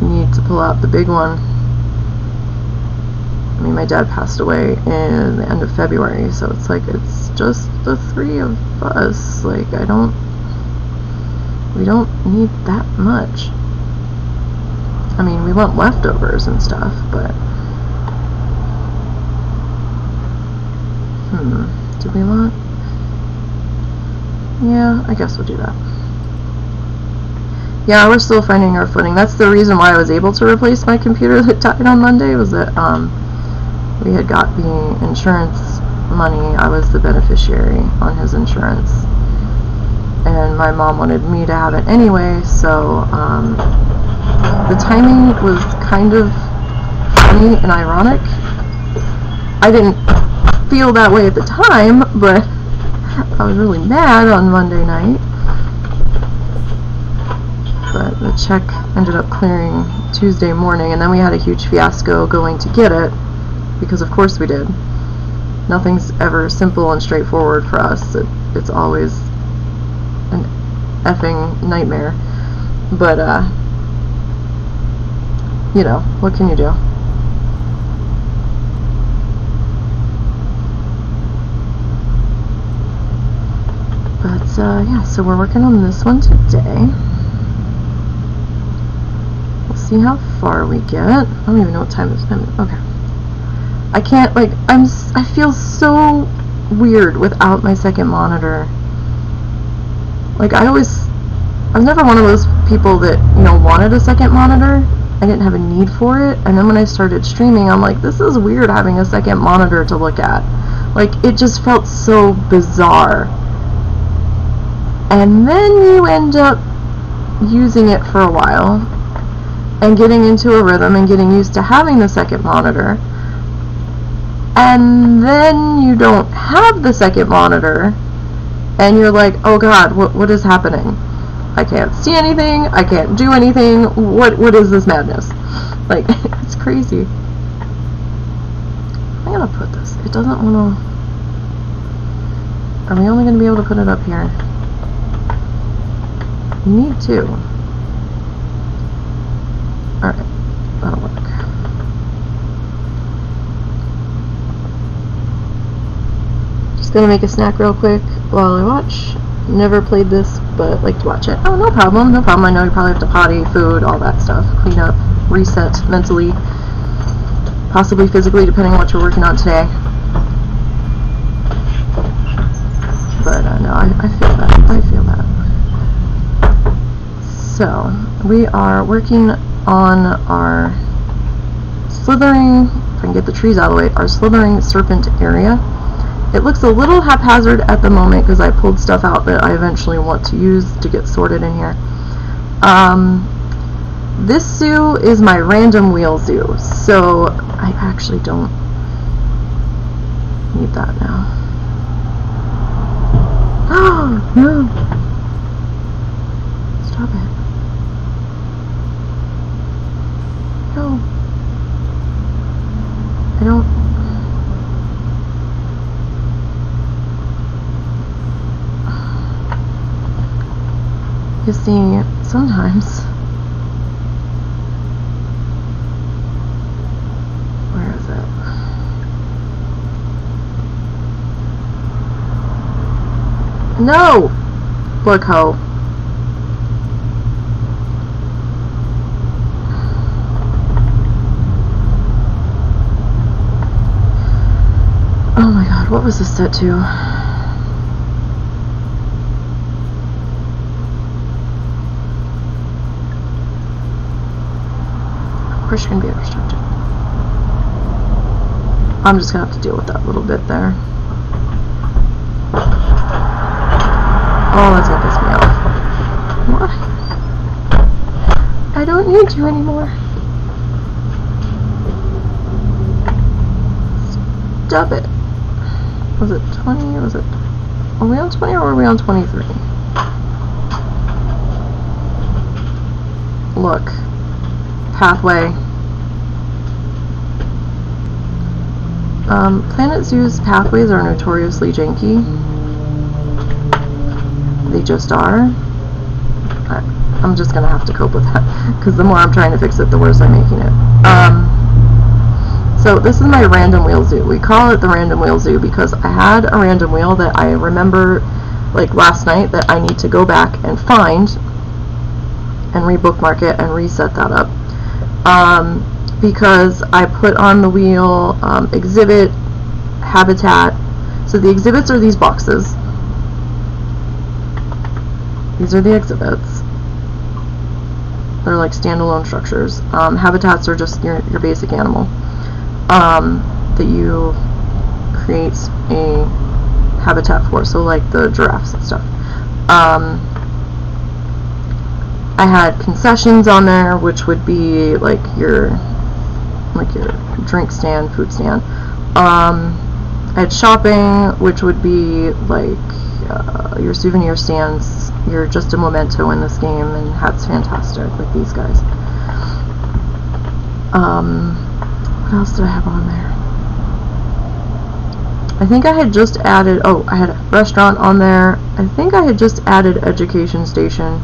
Speaker 1: need to pull out the big one. I mean, my dad passed away in the end of February, so it's like, it's just the three of us. Like, we don't need that much. I mean, we want leftovers and stuff, but do we want? Yeah, I guess we'll do that. Yeah, we're still finding our footing. That's the reason why I was able to replace my computer that died on Monday, was that we had got the insurance money. I was the beneficiary on his insurance, and my mom wanted me to have it anyway, so the timing was kind of funny and ironic. I didn't feel that way at the time, but I was really mad on Monday night. But the check ended up clearing Tuesday morning, and then we had a huge fiasco going to get it, because of course we did. Nothing's ever simple and straightforward for us. It's always an effing nightmare. But you know, what can you do? But yeah, so we're working on this one today. We'll see how far we get. I don't even know what time it's. Okay. I can't, like, I feel so weird without my second monitor. Like, I was never one of those people that, you know, wanted a second monitor. I didn't have a need for it. And then when I started streaming, I'm like, this is weird having a second monitor to look at. Like, it just felt so bizarre. And then you end up using it for a while and getting into a rhythm and getting used to having the second monitor. And then you don't have the second monitor and you're like, oh god, what is happening? I can't see anything, I can't do anything, what is this madness? Like, it's crazy. I'm gonna put this, it doesn't wanna, Are we only going to be able to put it up here? We need two. Alright, that'll work. Just gonna make a snack real quick while I watch. Never played this, but like to watch it. Oh, no problem, no problem. I know you probably have to potty, food, all that stuff. Clean up, reset mentally, possibly physically, depending on what you're working on today. But no, I feel that. I feel that. So, we are working on our slithering, if I can get the trees out of the way, our slithering serpent area. It looks a little haphazard at the moment because I pulled stuff out that I eventually want to use to get sorted in here. This zoo is my random wheel zoo, so I actually don't need that now. Oh, no! Stop it. No. I don't... You see, sometimes... Where is it? No! Look, ho. Oh my god, what was this set to? Of course you're gonna be restricted. I'm just gonna have to deal with that little bit there. Oh, that's gonna piss me off. Why? I don't need you anymore. Stop it. Was it 20? Was it... Are we on 20 or are we on 23? Look. Pathway. Planet Zoo's pathways are notoriously janky. They just are. I'm just gonna have to cope with that, because the more I'm trying to fix it, the worse I'm making it. So this is my random wheel zoo. We call it the random wheel zoo because I had a random wheel that I remember, like last night, that I need to go back and find and rebookmark it and reset that up. Because I put on the wheel exhibit, habitat. So the exhibits are these boxes. These are the exhibits. They're like standalone structures. Habitats are just your basic animal that you create a habitat for. So like the giraffes and stuff. I had concessions on there, which would be like your drink stand, food stand. I had shopping, which would be like your souvenir stands. You're just a memento in this game, and that's fantastic, like these guys. What else did I have on there? I think I had just added, oh, I had a restaurant on there. I think I had just added education station.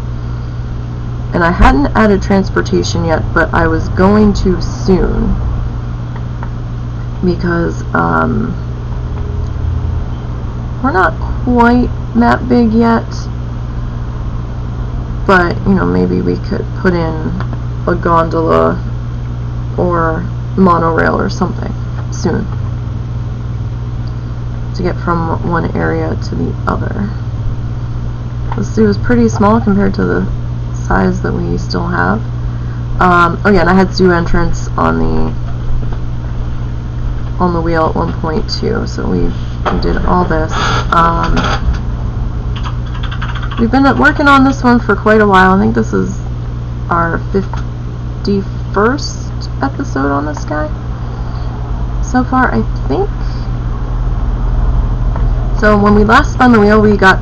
Speaker 1: And I hadn't added transportation yet, but I was going to soon. Because, we're not quite that big yet. But, you know, maybe we could put in a gondola or monorail or something soon to get from one area to the other. The zoo is pretty small compared to the size that we still have. Oh yeah, and I had zoo entrance on the wheel at one point too, so we did all this. We've been working on this one for quite a while. I think this is our 51st episode on this guy so far, I think. So when we last spun the wheel, we got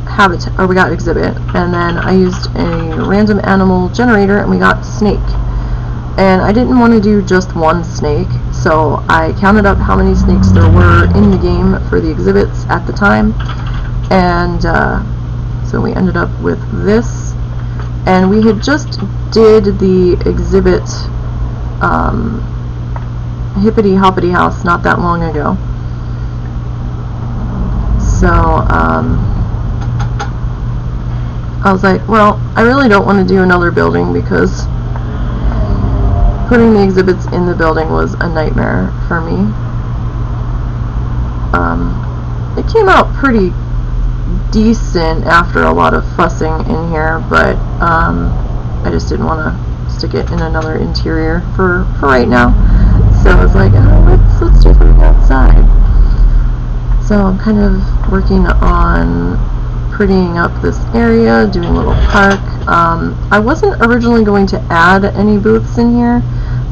Speaker 1: habitat, or we got exhibit, and then I used a random animal generator and we got snake. And I didn't want to do just one snake, so I counted up how many snakes there were in the game for the exhibits at the time, And so we ended up with this, and we had just did the exhibit Hippity Hoppity House not that long ago. So I was like, well, I really don't want to do another building because putting the exhibits in the building was a nightmare for me. It came out pretty decent after a lot of fussing in here, but I just didn't want to stick it in another interior for right now. So I was like, oh, let's do something outside. So I'm kind of working on prettying up this area, doing a little park. I wasn't originally going to add any booths in here,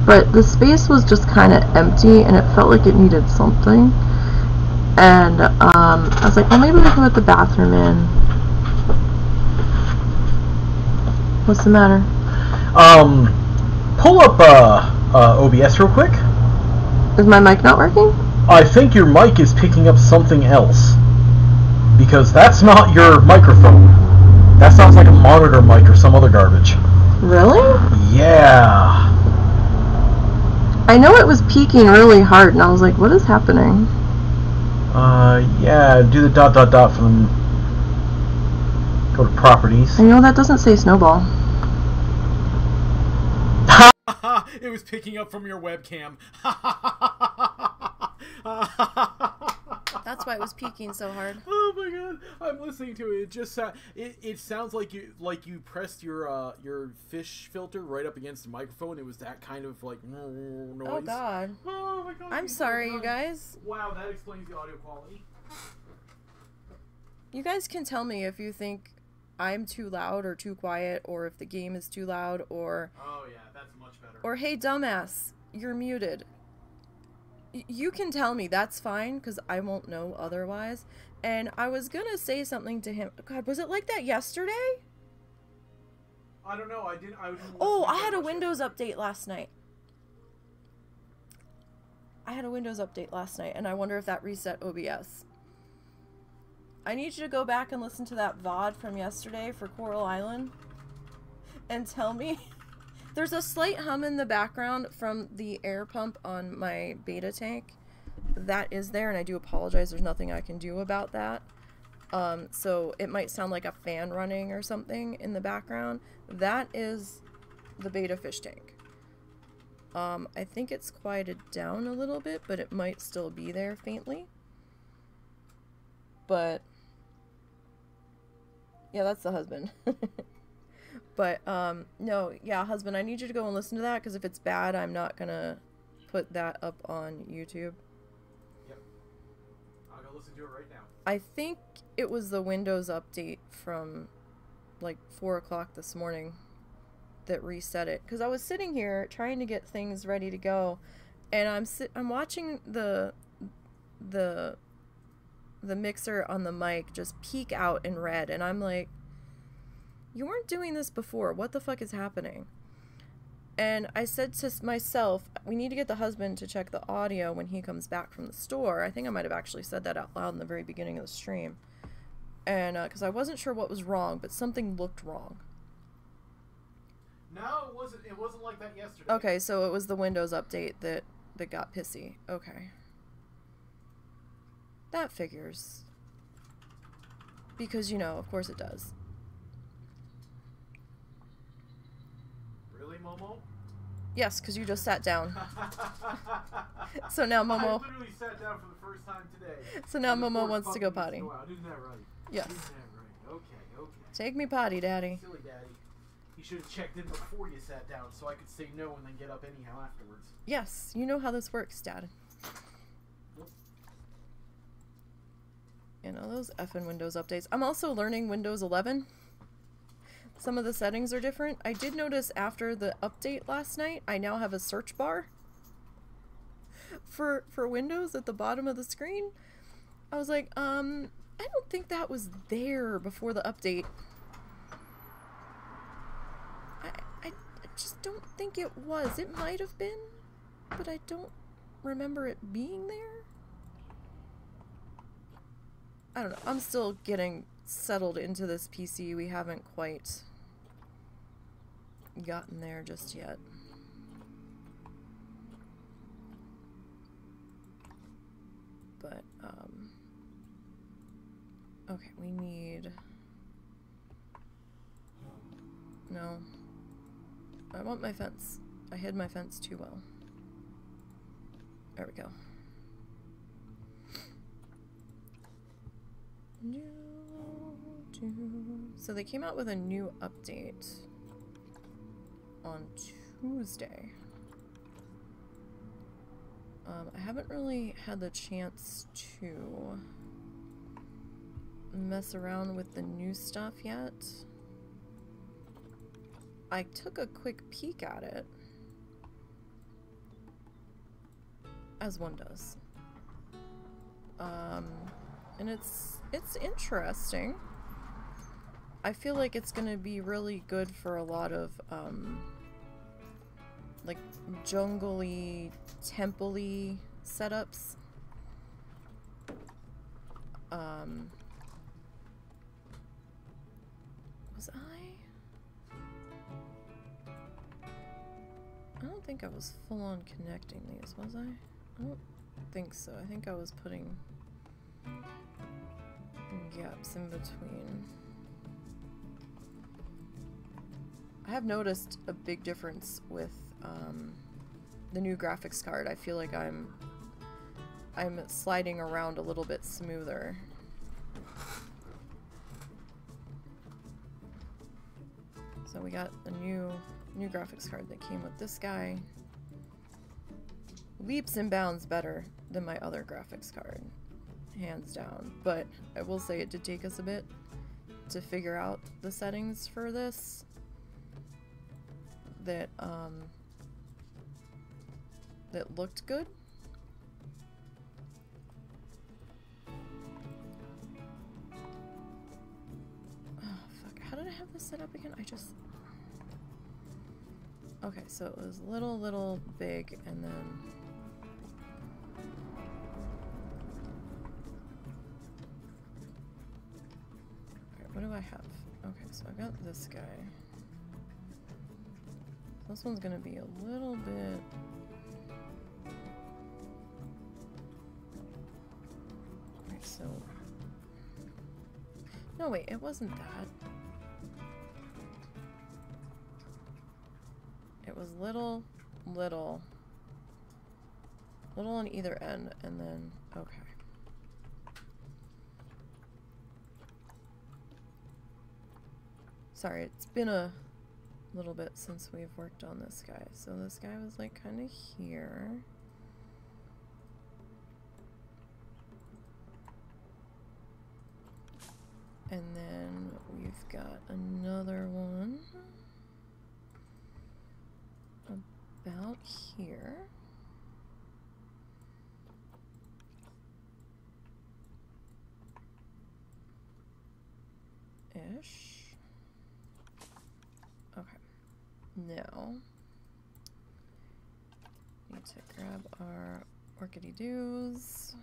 Speaker 1: but the space was just kind of empty and it felt like it needed something. And I was like, well, maybe we can put the bathroom in. What's the matter?
Speaker 2: Pull up OBS real quick.
Speaker 1: Is my mic not working?
Speaker 2: I think your mic is picking up something else. Because that's not your microphone. That sounds like a monitor mic or some other garbage.
Speaker 1: Really?
Speaker 2: Yeah.
Speaker 1: I know it was peaking really hard, and I was like, what is happening?
Speaker 2: Yeah, do the ... from... Go to properties.
Speaker 1: I know that doesn't say Snowball.
Speaker 2: It was picking up from your webcam.
Speaker 3: That's why it was peaking so hard.
Speaker 2: Oh my god! I'm listening to it. It just it sounds like you pressed your fish filter right up against the microphone. It was that kind of like noise.
Speaker 3: Oh god.
Speaker 2: Oh my god!
Speaker 3: I'm sorry, you guys.
Speaker 2: Wow, that explains the audio quality.
Speaker 3: You guys can tell me if you think I'm too loud or too quiet, or if the game is too loud, or...
Speaker 2: Oh yeah, that's much better.
Speaker 3: Or, hey dumbass, you're muted. You can tell me, that's fine, because I won't know otherwise. And I was gonna say something to him. God, was it like that yesterday?
Speaker 2: I don't know, I didn't
Speaker 3: Oh, I had a Windows update last night. And I wonder if that reset OBS. I need you to go back and listen to that VOD from yesterday for Coral Island and tell me. There's a slight hum in the background from the air pump on my beta tank. That is there, and I do apologize. There's nothing I can do about that. So it might sound like a fan running or something in the background. That is the beta fish tank. I think it's quieted down a little bit, but it might still be there faintly. But yeah, that's the husband. But no, yeah, husband, I need you to go and listen to that, because if it's bad, I'm not gonna put that up on YouTube.
Speaker 2: Yep. I'll go listen to it right now.
Speaker 3: I think it was the Windows update from like 4 o'clock this morning that reset it, because I was sitting here trying to get things ready to go, and I'm watching the mixer on the mic just peek out in red, and I'm like, you weren't doing this before. What the fuck is happening? And I said to myself, we need to get the husband to check the audio when he comes back from the store. I think I might have actually said that out loud in the very beginning of the stream. And because I wasn't sure what was wrong, but something looked wrong.
Speaker 2: No, it wasn't like that yesterday.
Speaker 3: Okay, so it was the Windows update that got pissy. Okay. That figures. Because, you know, of course it does.
Speaker 2: Really, Momo?
Speaker 3: Yes, because you just sat down. So now Momo...
Speaker 2: I literally sat down for the first time today.
Speaker 3: So now Momo wants to go potty.
Speaker 2: Isn't that right?
Speaker 3: Yes.
Speaker 2: Isn't that right? Okay.
Speaker 3: Take me potty, Daddy.
Speaker 2: Silly Daddy. You should have checked in before you sat down so I could say no and then get up anyhow afterwards.
Speaker 3: Yes, you know how this works, Dad. You know, those effing Windows updates. I'm also learning Windows 11. Some of the settings are different. I did notice after the update last night, I now have a search bar for Windows at the bottom of the screen. I was like, I don't think that was there before the update. I just don't think it was. It might have been, but I don't remember it being there. I don't know. I'm still getting settled into this PC. We haven't quite gotten there just yet. But, okay, we need... No. I want my fence. I hid my fence too well. There we go. So they came out with a new update on Tuesday. I haven't really had the chance to mess around with the new stuff yet. I took a quick peek at it, as one does, and it's interesting. I feel like it's gonna be really good for a lot of like jungle-y, temple-y setups. Was I don't think I was full-on connecting these, was I? I don't think so. I think I was putting gaps in between. I have noticed a big difference with the new graphics card. I feel like I'm sliding around a little bit smoother. So we got a new graphics card that came with this guy. Leaps and bounds better than my other graphics card, hands down. But I will say it did take us a bit to figure out the settings for this that that looked good. Oh fuck, how did I have this set up again? Okay, so it was little big, and then alright, what do I have? Okay, so I got this guy. This one's gonna be a little bit... Alright, so... No, wait, it wasn't that. It was little on either end, and then... Okay. Sorry, it's been a little bit since we've worked on this guy. So this guy was like kind of here. And then we've got another one about here. Ish. Okay. Now, need to grab our orchidee-doos.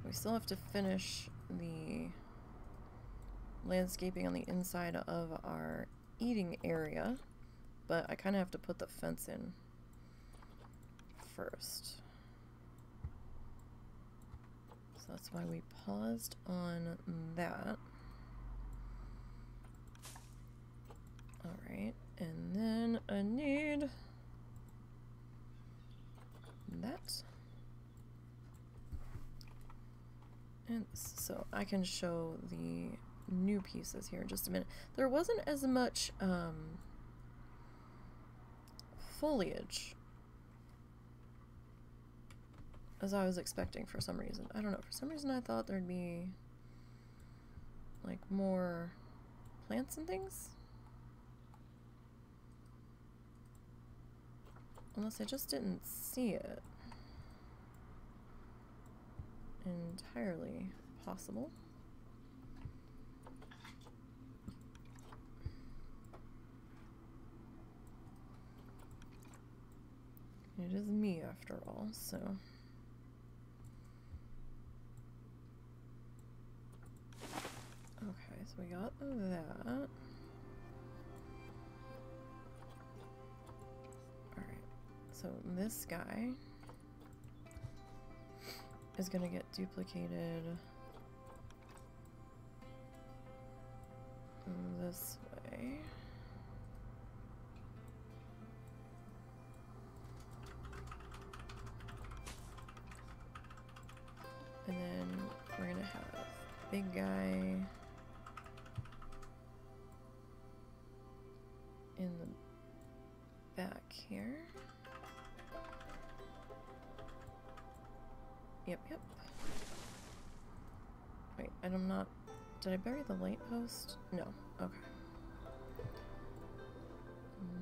Speaker 3: We still have to finish the landscaping on the inside of our eating area, but I kind of have to put the fence in first. So that's why we paused on that. Alright, and then I need that. And so I can show the new pieces here in just a minute. There wasn't as much foliage as I was expecting for some reason. I don't know, for some reason I thought there'd be like more plants and things. Unless I just didn't see it. Entirely possible. It is me after all, so. Okay, so we got that. Alright, so this guy is gonna get duplicated this way. And then we're gonna have big guy in the back here. Yep. Wait, and I'm not... Did I bury the light post? No. Okay.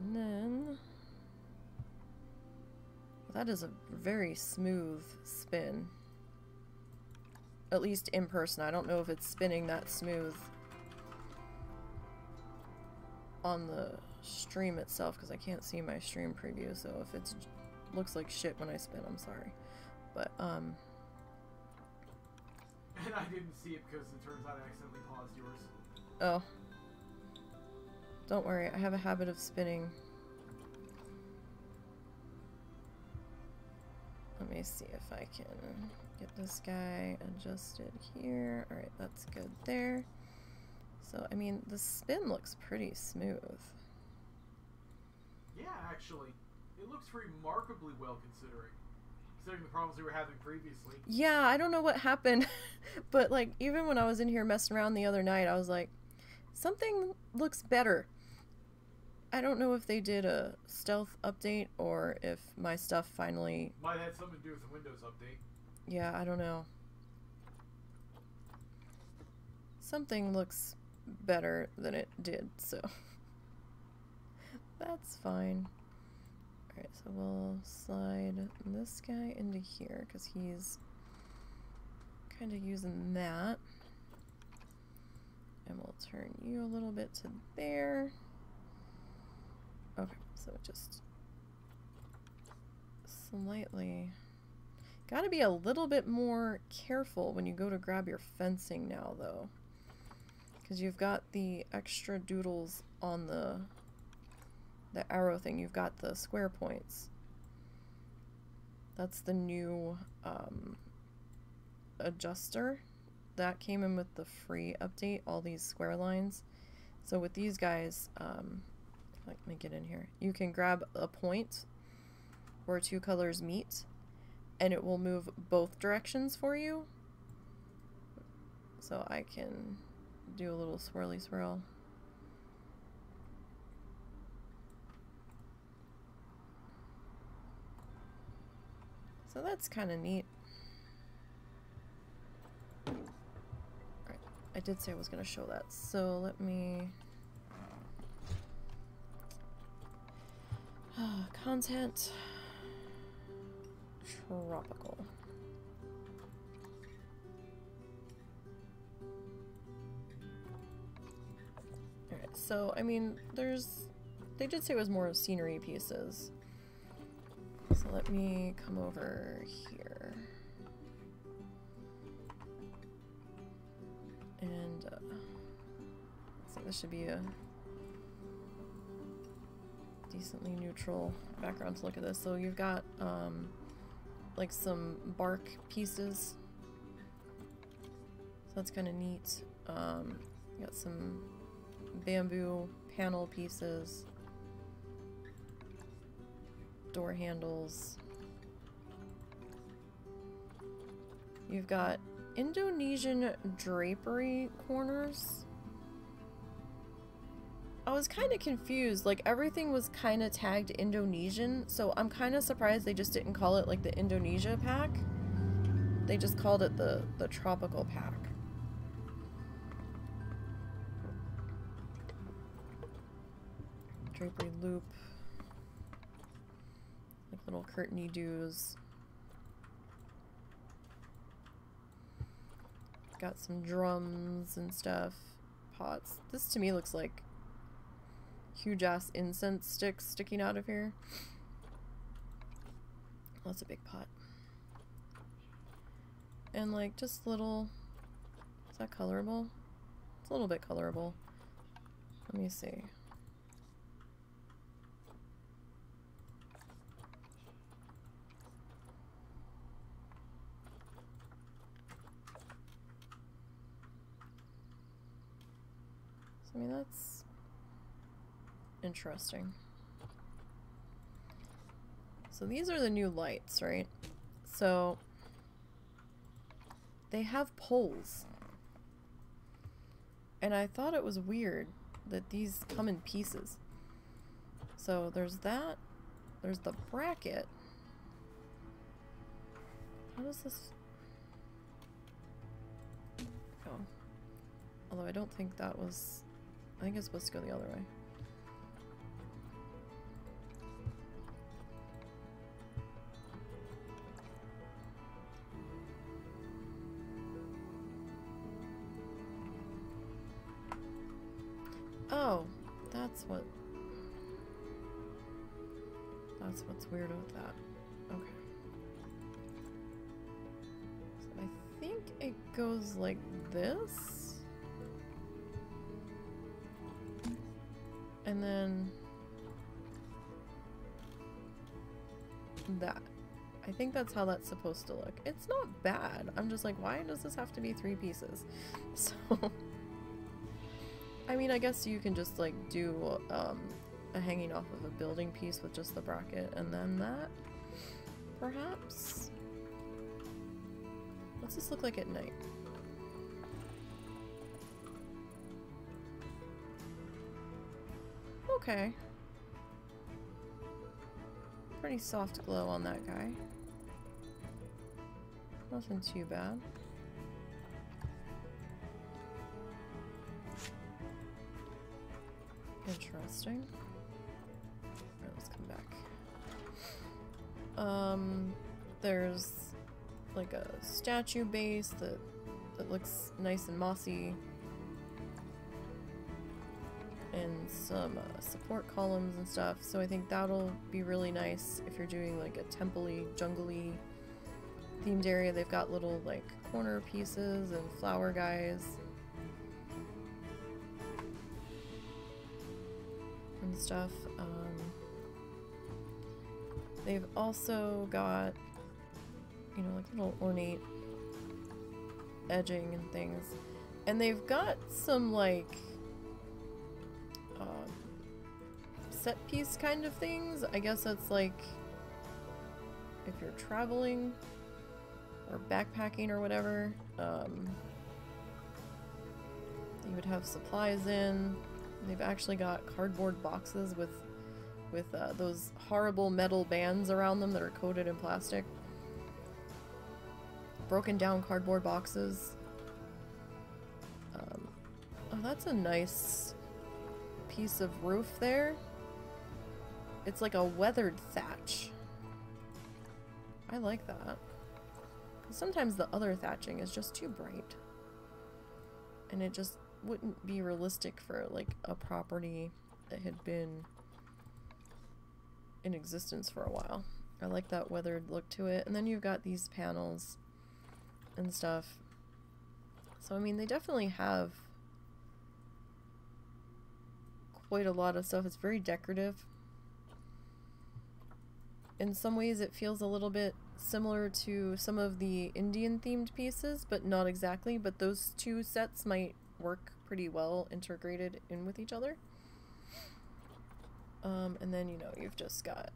Speaker 3: And then... That is a very smooth spin. At least in person. I don't know if it's spinning that smooth on the stream itself, because I can't see my stream preview, so if it looks like shit when I spin, I'm sorry. But,
Speaker 2: And I didn't see it because it turns out I accidentally paused yours.
Speaker 3: Oh. Don't worry, I have a habit of spinning. Let me see if I can get this guy adjusted here. Alright, that's good there. So, I mean, the spin looks pretty smooth.
Speaker 2: Yeah, actually. It looks remarkably well considering the problems we were having previously.
Speaker 3: Yeah, I don't know what happened. But, like, even when I was in here messing around the other night, I was like, something looks better. I don't know if they did a stealth update or if my stuff finally...
Speaker 2: Might have something to do with the Windows update.
Speaker 3: Yeah, I don't know. Something looks better than it did, so... That's fine. Alright, so we'll slide this guy into here, because he's kind of using that. And we'll turn you a little bit to there. Okay, so just slightly... Gotta be a little bit more careful when you go to grab your fencing now, though. Because you've got the extra doodles on the arrow thing. You've got the square points. That's the new adjuster that came in with the free update, all these square lines. So with these guys, let me get in here. You can grab a point where two colors meet, and it will move both directions for you. So I can do a little swirly swirl. So that's kind of neat. Alright, I did say I was going to show that, so let me... Content... Tropical. Alright, so, I mean, they did say it was more scenery pieces. So let me come over here. And, so this should be a decently neutral background to look at this. So you've got, like some bark pieces. So that's kind of neat. You got some bamboo panel pieces. Door handles. You've got Indonesian drapery corners. I was kind of confused, like everything was kind of tagged Indonesian, so I'm kind of surprised they just didn't call it like the Indonesia pack. They just called it the tropical pack. Drapery loop. Like little curtainy doos. Got some drums and stuff. Pots. This to me looks like huge ass incense sticks sticking out of here. That's a big pot. And like just little, is that colorable? It's a little bit colorable. Let me see. So, I mean, that's interesting. So these are the new lights, right? So they have poles. And I thought it was weird that these come in pieces. So there's that. There's the bracket. How does this go? Although I don't think that was... I think it's supposed to go the other way. Oh, that's what's weird with that. Okay. So I think it goes like this. And then that. I think that's how that's supposed to look. It's not bad. I'm just like, why does this have to be 3 pieces? So I mean, I guess you can just like do a hanging off of a building piece with just the bracket and then that, perhaps? What's this look like at night? Okay. Pretty soft glow on that guy. Nothing too bad. Interesting. Alright, let's come back. There's like a statue base that looks nice and mossy. And some support columns and stuff. So I think that'll be really nice if you're doing like a temple-y, jungle-y themed area. They've got little like corner pieces and flower guys. And stuff. They've also got, you know, like little ornate edging and things. And they've got some like set piece kind of things. I guess that's like if you're traveling or backpacking or whatever, you would have supplies in. They've actually got cardboard boxes with those horrible metal bands around them that are coated in plastic. Broken down cardboard boxes. Oh, that's a nice piece of roof there. It's like a weathered thatch. I like that. Sometimes the other thatching is just too bright. And it just wouldn't be realistic for like a property that had been in existence for a while. I like that weathered look to it. And then you've got these panels and stuff. So I mean, they definitely have quite a lot of stuff. It's very decorative. In some ways it feels a little bit similar to some of the Indian themed pieces, but not exactly. But those two sets might work pretty well integrated in with each other. And then, you know, you've just got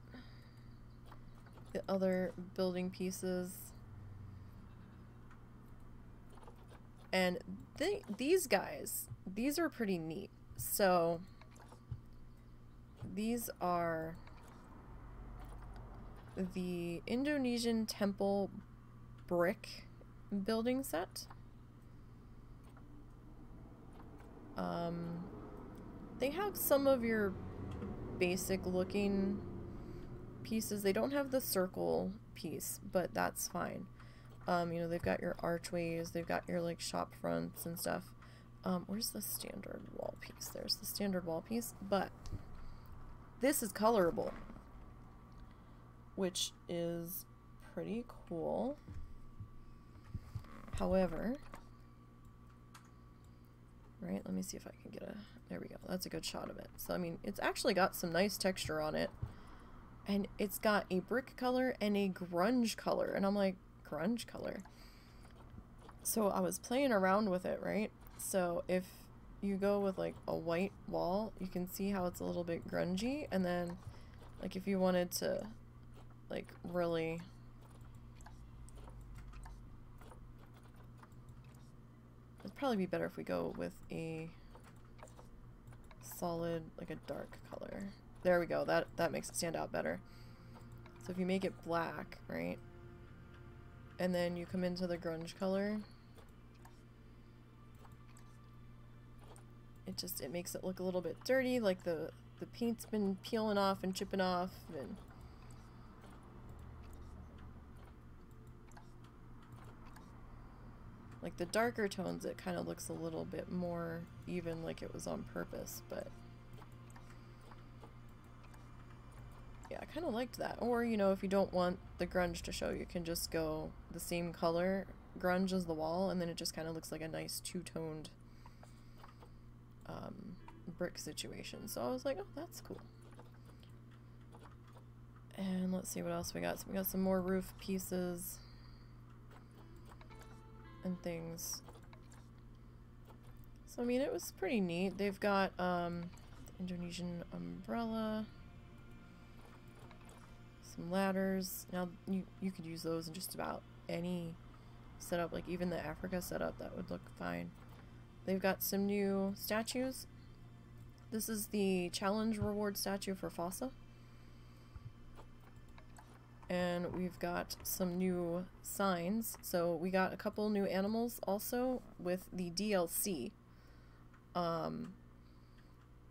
Speaker 3: the other building pieces. And these guys, these are pretty neat. So these are the Indonesian temple brick building set. They have some of your basic looking pieces. They don't have the circle piece, but that's fine. You know, they've got your archways, they've got your like shop fronts and stuff. Where's the standard wall piece? There's the standard wall piece, but this is colorable, which is pretty cool. However, right, let me see if I can get a, there we go, that's a good shot of it. So I mean, it's actually got some nice texture on it, and it's got a brick color and a grunge color, and I'm like, grunge color? So I was playing around with it, right? So if you go with like a white wall, you can see how it's a little bit grungy, and then like if you wanted to like really it'd probably be better if we go with a solid, like a dark color. There we go, that makes it stand out better. So if you make it black, right, and then you come into the grunge color, it makes it look a little bit dirty, like the paint's been peeling off and chipping off, and like the darker tones, it kind of looks a little bit more even, like it was on purpose. But yeah, I kind of liked that. Or, you know, if you don't want the grunge to show, you can just go the same color grunge as the wall, and then it just kind of looks like a nice two-toned brick situation. So I was like, oh, that's cool. And let's see what else we got. So we got some more roof pieces and things. So I mean, it was pretty neat. They've got Indonesian umbrella, some ladders. Now you could use those in just about any setup, like even the Africa setup, that would look fine. They've got some new statues. This is the challenge reward statue for Fossa. And we've got some new signs. So we got a couple new animals also with the DLC.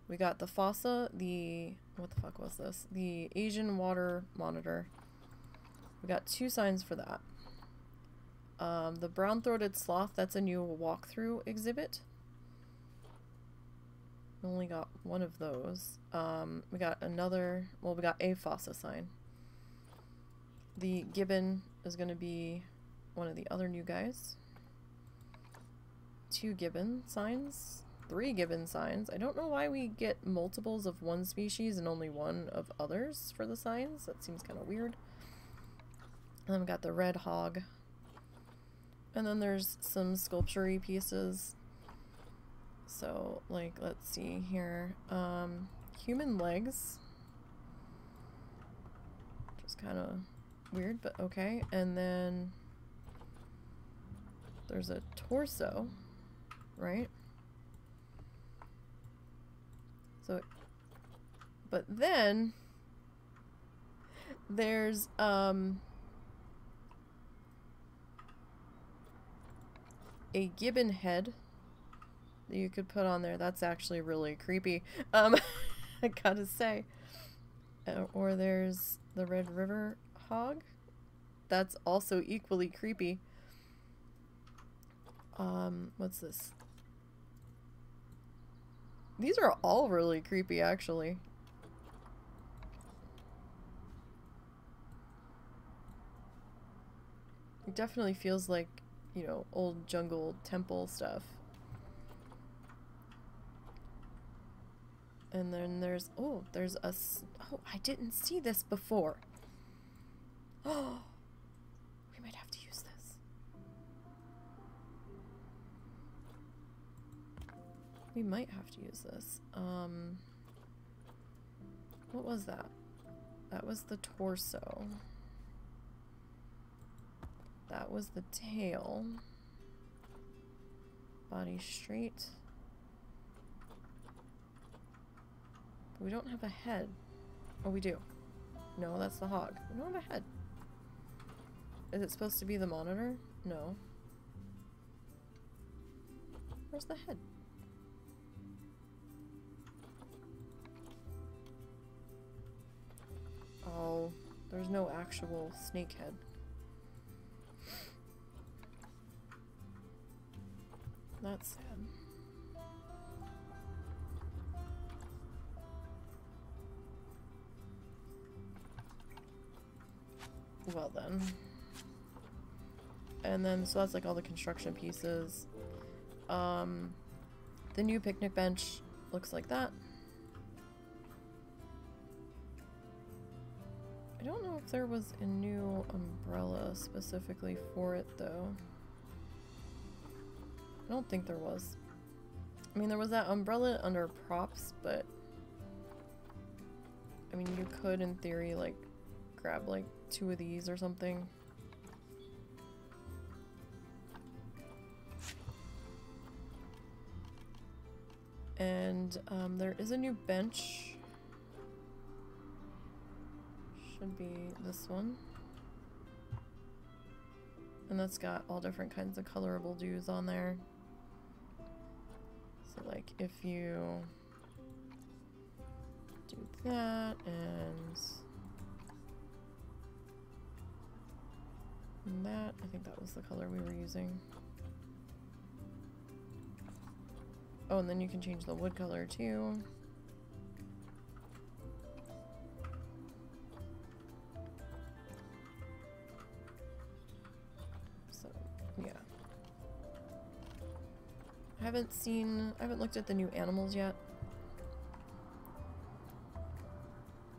Speaker 3: We got the Fossa, what the fuck was this? The Asian water monitor. We got 2 signs for that. The brown-throated sloth, that's a new walkthrough exhibit. We only got 1 of those. We got another, well, we got a Fossa sign. The gibbon is going to be one of the other new guys. 2 gibbon signs. 3 gibbon signs. I don't know why we get multiples of one species and only 1 of others for the signs. That seems kind of weird. And then we got the red hog. And then there's some sculpture-y pieces. So, like, let's see here. Human legs. Just kind of weird, but okay. And then there's a torso, right? So, but then there's a gibbon head that you could put on there. That's actually really creepy. I gotta say. Or there's the Red River hog. That's also equally creepy. What's this? These are all really creepy, actually. It definitely feels like, you know, old jungle temple stuff. And then there's, oh, there's a, oh, I didn't see this before. Oh, we might have to use this. We might have to use this. What was that? That was the torso. That was the tail. Body straight. But we don't have a head. Oh, we do. No, that's the hog. We don't have a head. Is it supposed to be the monitor? No. Where's the head? Oh, there's no actual snake head. That's sad. Well then. And then, so that's like all the construction pieces. The new picnic bench looks like that. I don't know if there was a new umbrella specifically for it though. I don't think there was. I mean, there was that umbrella under props, but I mean, you could in theory like grab like 2 of these or something. And there is a new bench. Should be this one. And that's got all different kinds of colorable do's on there. So like if you do that and that, I think that was the color we were using. Oh, and then you can change the wood color too. So, yeah. I haven't looked at the new animals yet.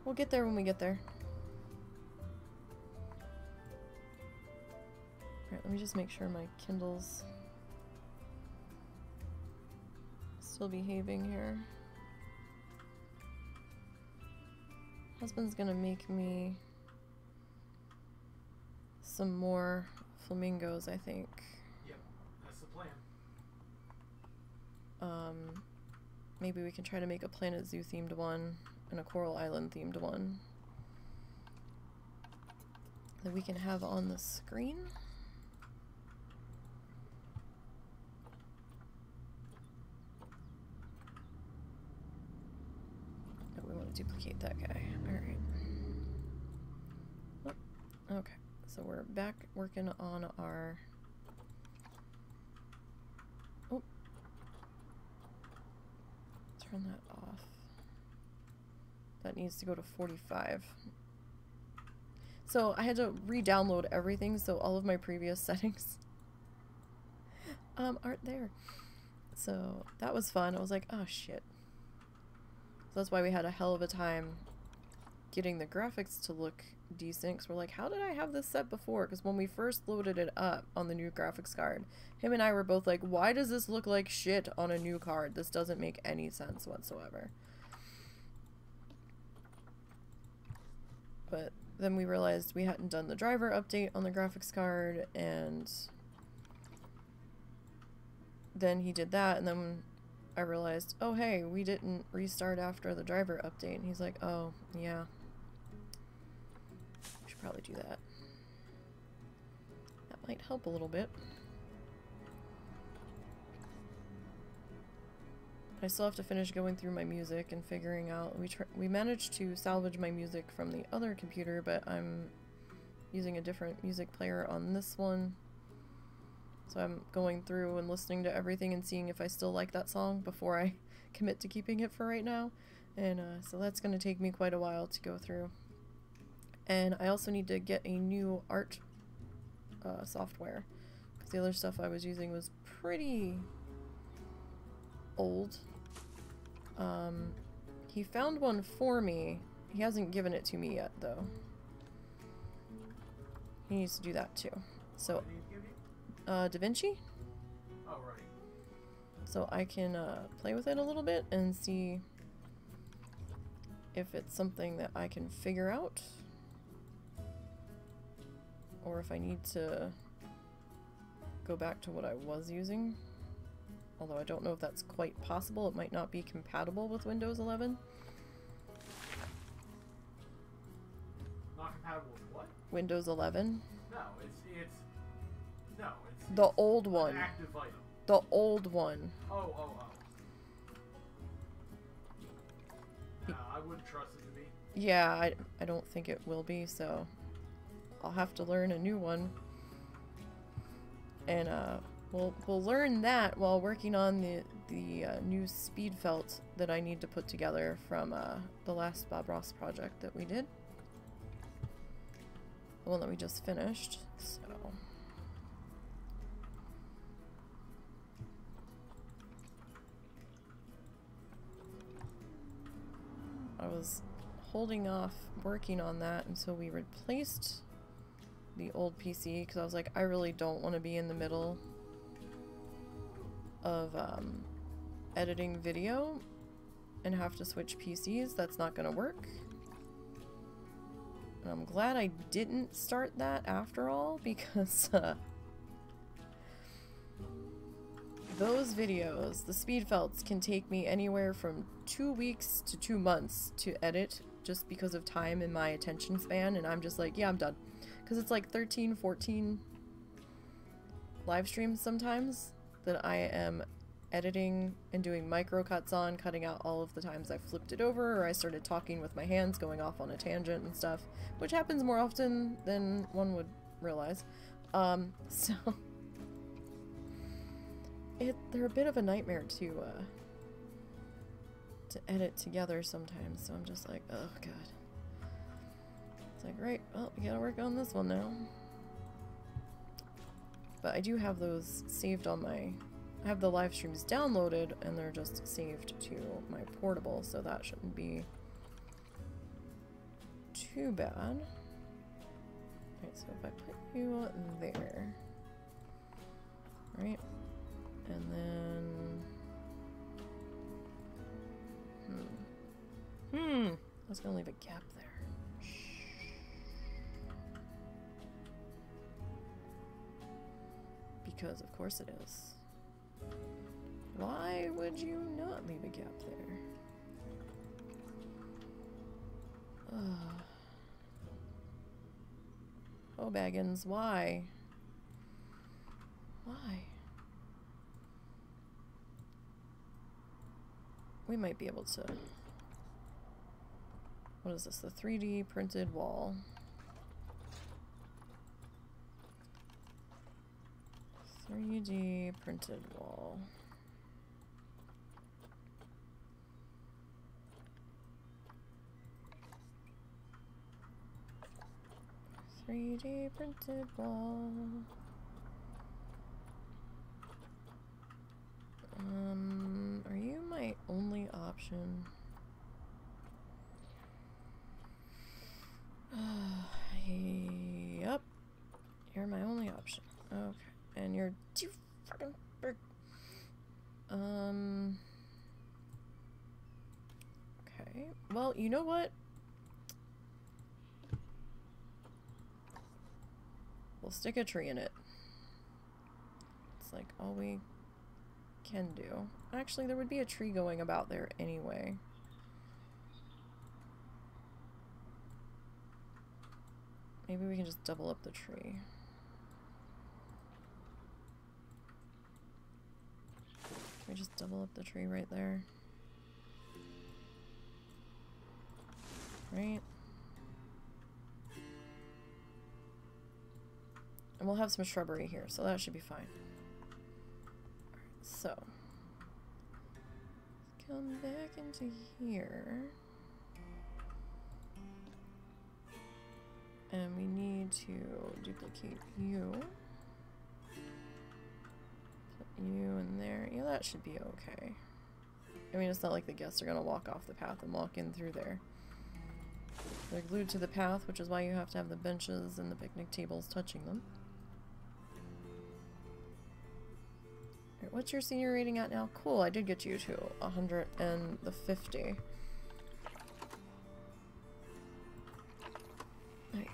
Speaker 3: We'll get there when we get there. Alright, let me just make sure my Kindle's still behaving here. Husband's gonna make me some more flamingos, I think.
Speaker 2: Yep, that's the plan.
Speaker 3: Maybe we can try to make a Planet Zoo themed one and a Coral Island themed one that we can have on the screen. No, we want to duplicate that guy. Alright. Oh, okay, so we're back working on our... Oh. Turn that off. That needs to go to 45. So I had to re-download everything, so all of my previous settings aren't there. So that was fun. I was like, oh shit. So that's why we had a hell of a time getting the graphics to look decent, because we're like, how did I have this set before? Because when we first loaded it up on the new graphics card, him and I were both like, why does this look like shit on a new card? This doesn't make any sense whatsoever. But then we realized we hadn't done the driver update on the graphics card, and then he did that, and then I realized, oh hey, we didn't restart after the driver update, and he's like, oh yeah, we should probably do that. That might help a little bit. I still have to finish going through my music and figuring out, we managed to salvage my music from the other computer, but I'm using a different music player on this one. So I'm going through and listening to everything and seeing if I still like that song before I commit to keeping it for right now. And so that's going to take me quite a while to go through. And I also need to get a new art software, because the other stuff I was using was pretty old. He found one for me. He hasn't given it to me yet, though. He needs to do that too. So, DaVinci?
Speaker 2: Oh, right.
Speaker 3: So I can play with it a little bit and see if it's something that I can figure out, or if I need to go back to what I was using. Although I don't know if that's quite possible. It might not be compatible with Windows 11.
Speaker 2: Not compatible with what?
Speaker 3: Windows 11.
Speaker 2: No, it's
Speaker 3: the old one.
Speaker 2: An active item.
Speaker 3: The old one.
Speaker 2: Oh. No, I wouldn't trust it to be.
Speaker 3: Yeah, I don't think it will be, so I'll have to learn a new one. And we'll learn that while working on the new speed felt that I need to put together from the last Bob Ross project that we did. The one that we just finished. So was holding off working on that until we replaced the old PC, because I was like, I really don't want to be in the middle of editing video and have to switch PCs. That's not going to work. And I'm glad I didn't start that after all, because those videos, the speed felts, can take me anywhere from 2 weeks to 2 months to edit, just because of time and my attention span, and I'm just like, yeah, I'm done. Because it's like 13, 14 live streams sometimes that I am editing and doing micro cuts on, cutting out all of the times I flipped it over or I started talking with my hands, going off on a tangent and stuff, which happens more often than one would realize. So they're a bit of a nightmare to edit together sometimes, so I'm just like, oh god. It's like, right, well, we gotta work on this one now. But I do have those saved on my... I have the live streams downloaded, and they're just saved to my portable, so that shouldn't be too bad. Alright, so if I put you there... Right? And then... I was gonna leave a gap there. Because of course it is. Why would you not leave a gap there? Oh, Baggins, why? Why? We might be able to... What is this? The 3D printed wall. 3D printed wall. 3D printed wall. Are you my only option? Yep. You're my only option. Okay. And you're too fucking big. Okay. Well, you know what? We'll stick a tree in it. It's like all we can do. Actually, there would be a tree going about there anyway. Maybe we can just double up the tree. Can we just double up the tree right there? Right? And we'll have some shrubbery here, so that should be fine. Alright, so. Come back into here. And we need to duplicate you. Put you in there. Yeah, that should be okay. I mean, it's not like the guests are gonna walk off the path and walk in through there. They're glued to the path, which is why you have to have the benches and the picnic tables touching them. Alright, what's your senior rating at now? Cool, I did get you to 150.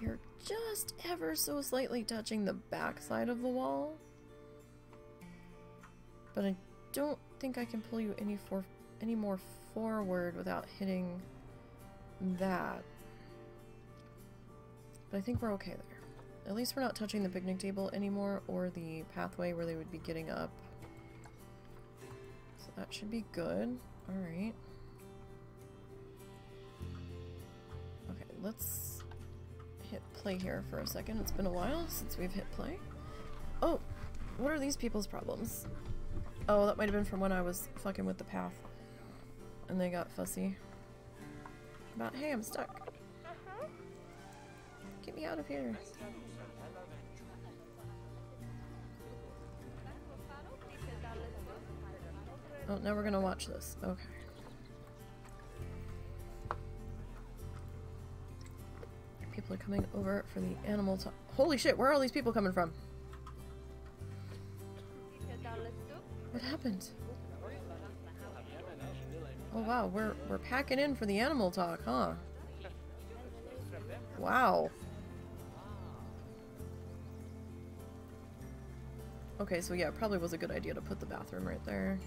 Speaker 3: You're just ever so slightly touching the back side of the wall. But I don't think I can pull you any more forward without hitting that. But I think we're okay there. At least we're not touching the picnic table anymore or the pathway where they would be getting up. So that should be good. Alright. Okay, let's hit play here for a second. It's been a while since we've hit play. Oh, what are these people's problems? Oh, that might have been from when I was fucking with the path. And they got fussy. About, hey, I'm stuck. Get me out of here. Oh, now we're gonna watch this. Okay. People are coming over for the animal talk. Holy shit, where are all these people coming from? What happened? Oh wow, we're packing in for the animal talk, huh? Wow. Okay, so yeah, it probably was a good idea to put the bathroom right there.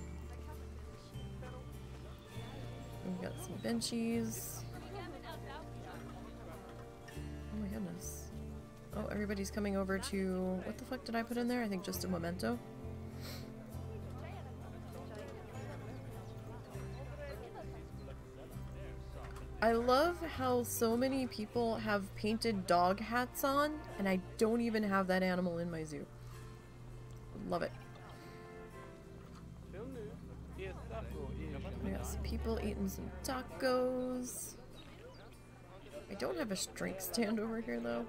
Speaker 3: We've got some benchies. Oh my goodness. Oh, everybody's coming over to... What the fuck did I put in there? I think just a memento. I love how so many people have painted dog hats on, and I don't even have that animal in my zoo. Love it. We got some people eating some tacos. I don't have a drink stand over here though.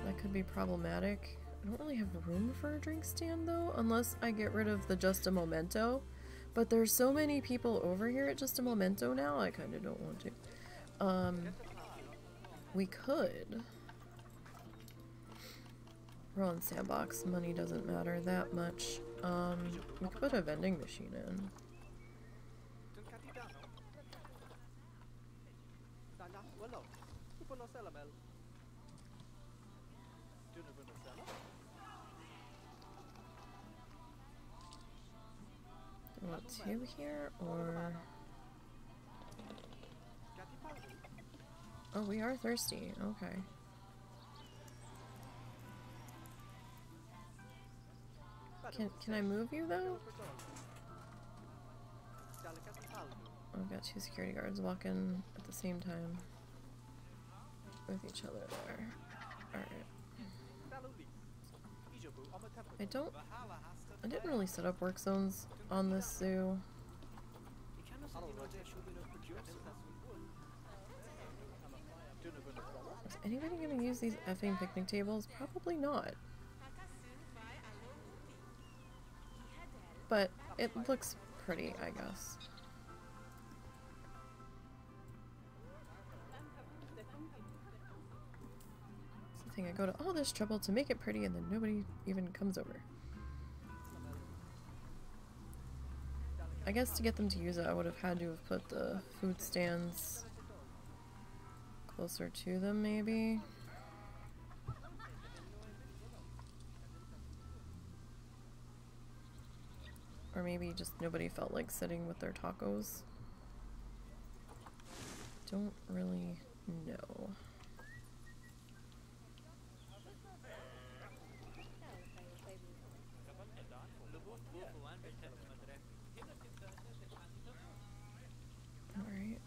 Speaker 3: That could be problematic. I don't really have room for a drink stand though, unless I get rid of the Just a Momento. But there's so many people over here at Just a Momento now, I kind of don't want to. We could. We're on Sandbox, money doesn't matter that much. We could put a vending machine in. Do I want two here, or... Oh, we are thirsty, okay. Can I move you though? I've got two security guards walking at the same time with each other there. Alright. I didn't really set up work zones on this zoo. Is anybody gonna use these effing picnic tables? Probably not. But it looks pretty, I guess. It's the thing, I go to all this trouble to make it pretty and then nobody even comes over. I guess to get them to use it, I would have had to have put the food stands closer to them, maybe. Or maybe just nobody felt like sitting with their tacos. Don't really know. Alright.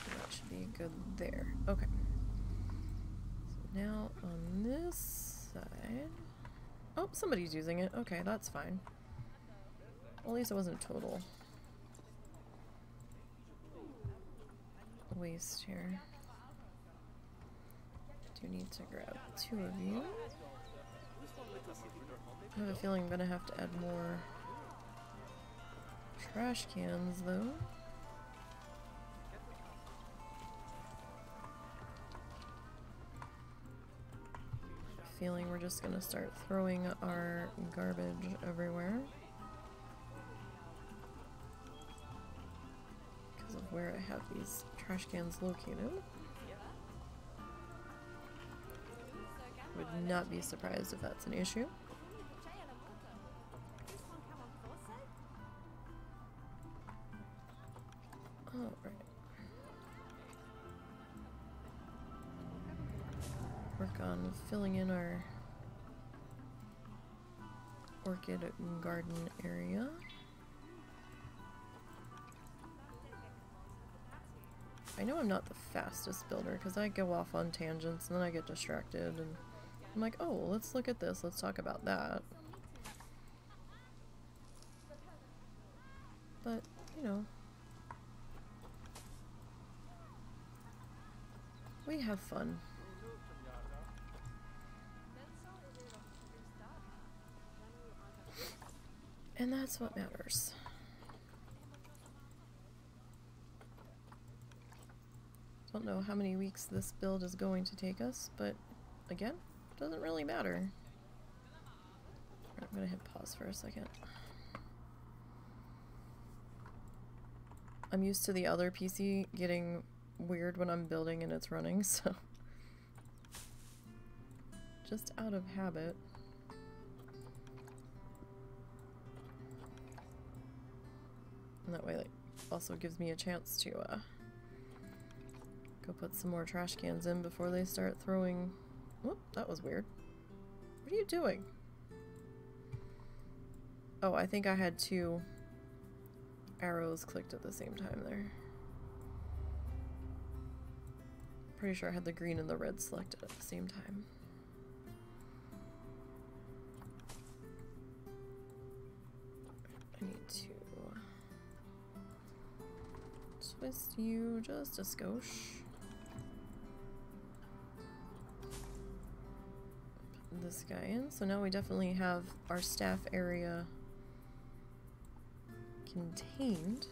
Speaker 3: That should be good there. Okay. So now on this side... Oh, somebody's using it. Okay, that's fine. Well, at least it wasn't total waste here. Do need to grab two of you. I have a feeling I'm gonna have to add more trash cans though. Feeling we're just gonna start throwing our garbage everywhere. Of where I have these trash cans located. Would not be surprised if that's an issue. Alright. Work on filling in our orchid garden area. I know I'm not the fastest builder because I go off on tangents and then I get distracted and I'm like, oh, well, let's look at this, let's talk about that. But, you know, we have fun. And that's what matters. Don't know how many weeks this build is going to take us, but again, doesn't really matter. I'm gonna hit pause for a second. I'm used to the other PC getting weird when I'm building and it's running, so just out of habit. And that way it also gives me a chance to go put some more trash cans in before they start throwing. Whoop, that was weird. What are you doing? Oh, I think I had 2 arrows clicked at the same time there. Pretty sure I had the green and the red selected at the same time. I need to twist you just a skosh. Put this guy in. So now we definitely have our staff area contained.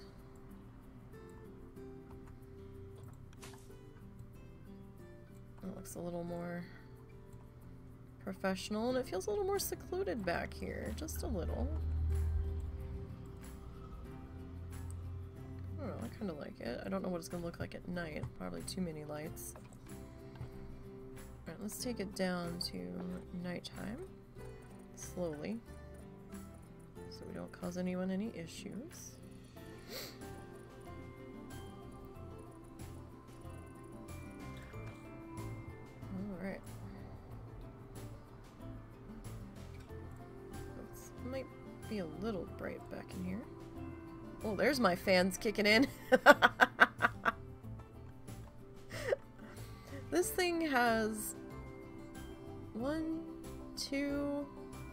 Speaker 3: It looks a little more professional and it feels a little more secluded back here, just a little. I don't know, I kind of like it. I don't know what it's going to look like at night. Probably too many lights. Alright, let's take it down to nighttime. Slowly. So we don't cause anyone any issues. Alright. This might be a little bright back in here. Oh, there's my fans kicking in. This thing has 1, 2...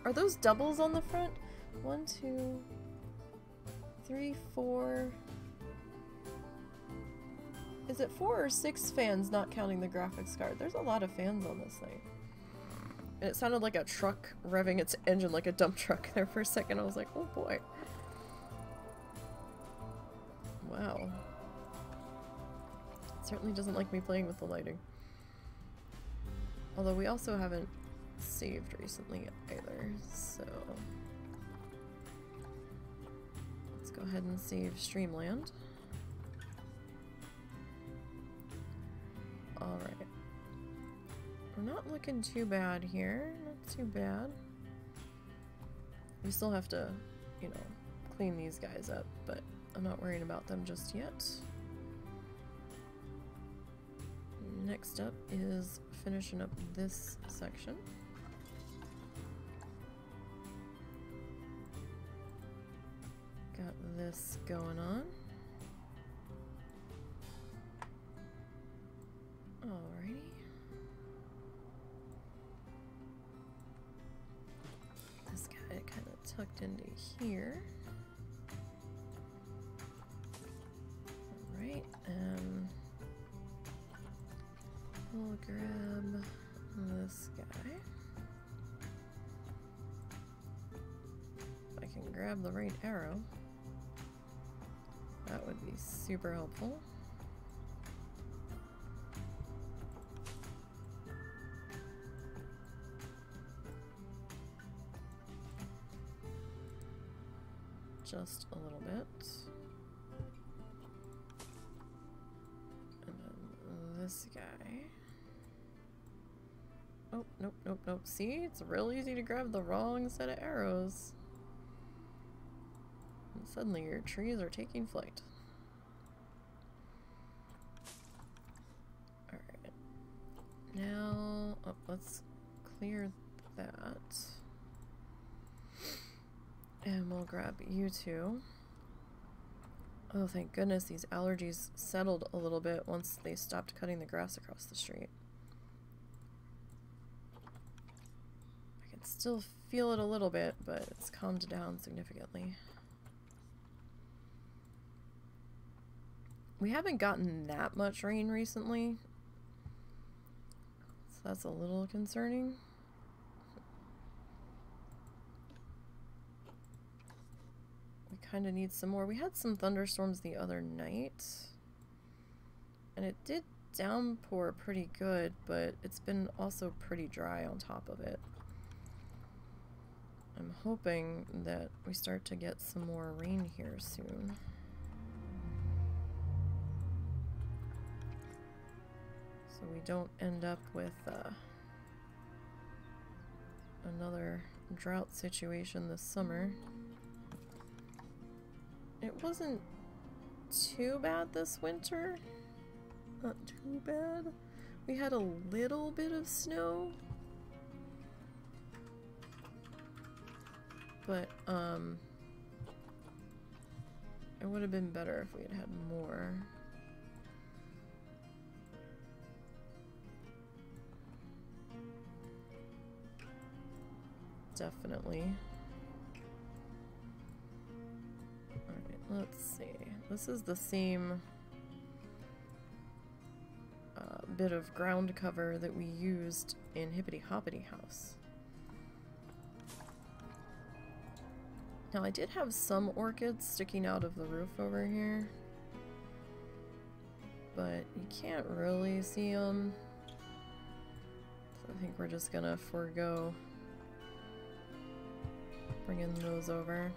Speaker 3: Are those doubles on the front? 1, 2, 3, 4... Is it 4 or 6 fans, not counting the graphics card? There's a lot of fans on this thing. And it sounded like a truck revving its engine like a dump truck there for a second. I was like, oh boy. Wow. It certainly doesn't like me playing with the lighting. Although we also haven't saved recently either, so let's go ahead and save Streamland. Alright. We're not looking too bad here. Not too bad. We still have to, you know, clean these guys up, but I'm not worrying about them just yet. Next up is finishing up this section. Got this going on. Alrighty. This guy kind of tucked into here. Alright, we'll grab this guy. If I can grab the right arrow, that would be super helpful. Just a little bit. And then this guy. Oh, nope, nope, nope. See? It's real easy to grab the wrong set of arrows. And suddenly your trees are taking flight. Alright. Now, oh, let's clear that. And we'll grab you two. Oh, thank goodness these allergies settled a little bit once they stopped cutting the grass across the street. I can still feel it a little bit, but it's calmed down significantly. We haven't gotten that much rain recently, so that's a little concerning. Kind of need some more. We had some thunderstorms the other night, and it did downpour pretty good, but it's been also pretty dry on top of it. I'm hoping that we start to get some more rain here soon. So we don't end up with another drought situation this summer. It wasn't too bad this winter. Not too bad. We had a little bit of snow. But, it would have been better if we had had more. Definitely. Alright, let's see. This is the same bit of ground cover that we used in Hippity Hoppity House. Now I did have some orchids sticking out of the roof over here, but you can't really see them, so I think we're just gonna forego bringing those over.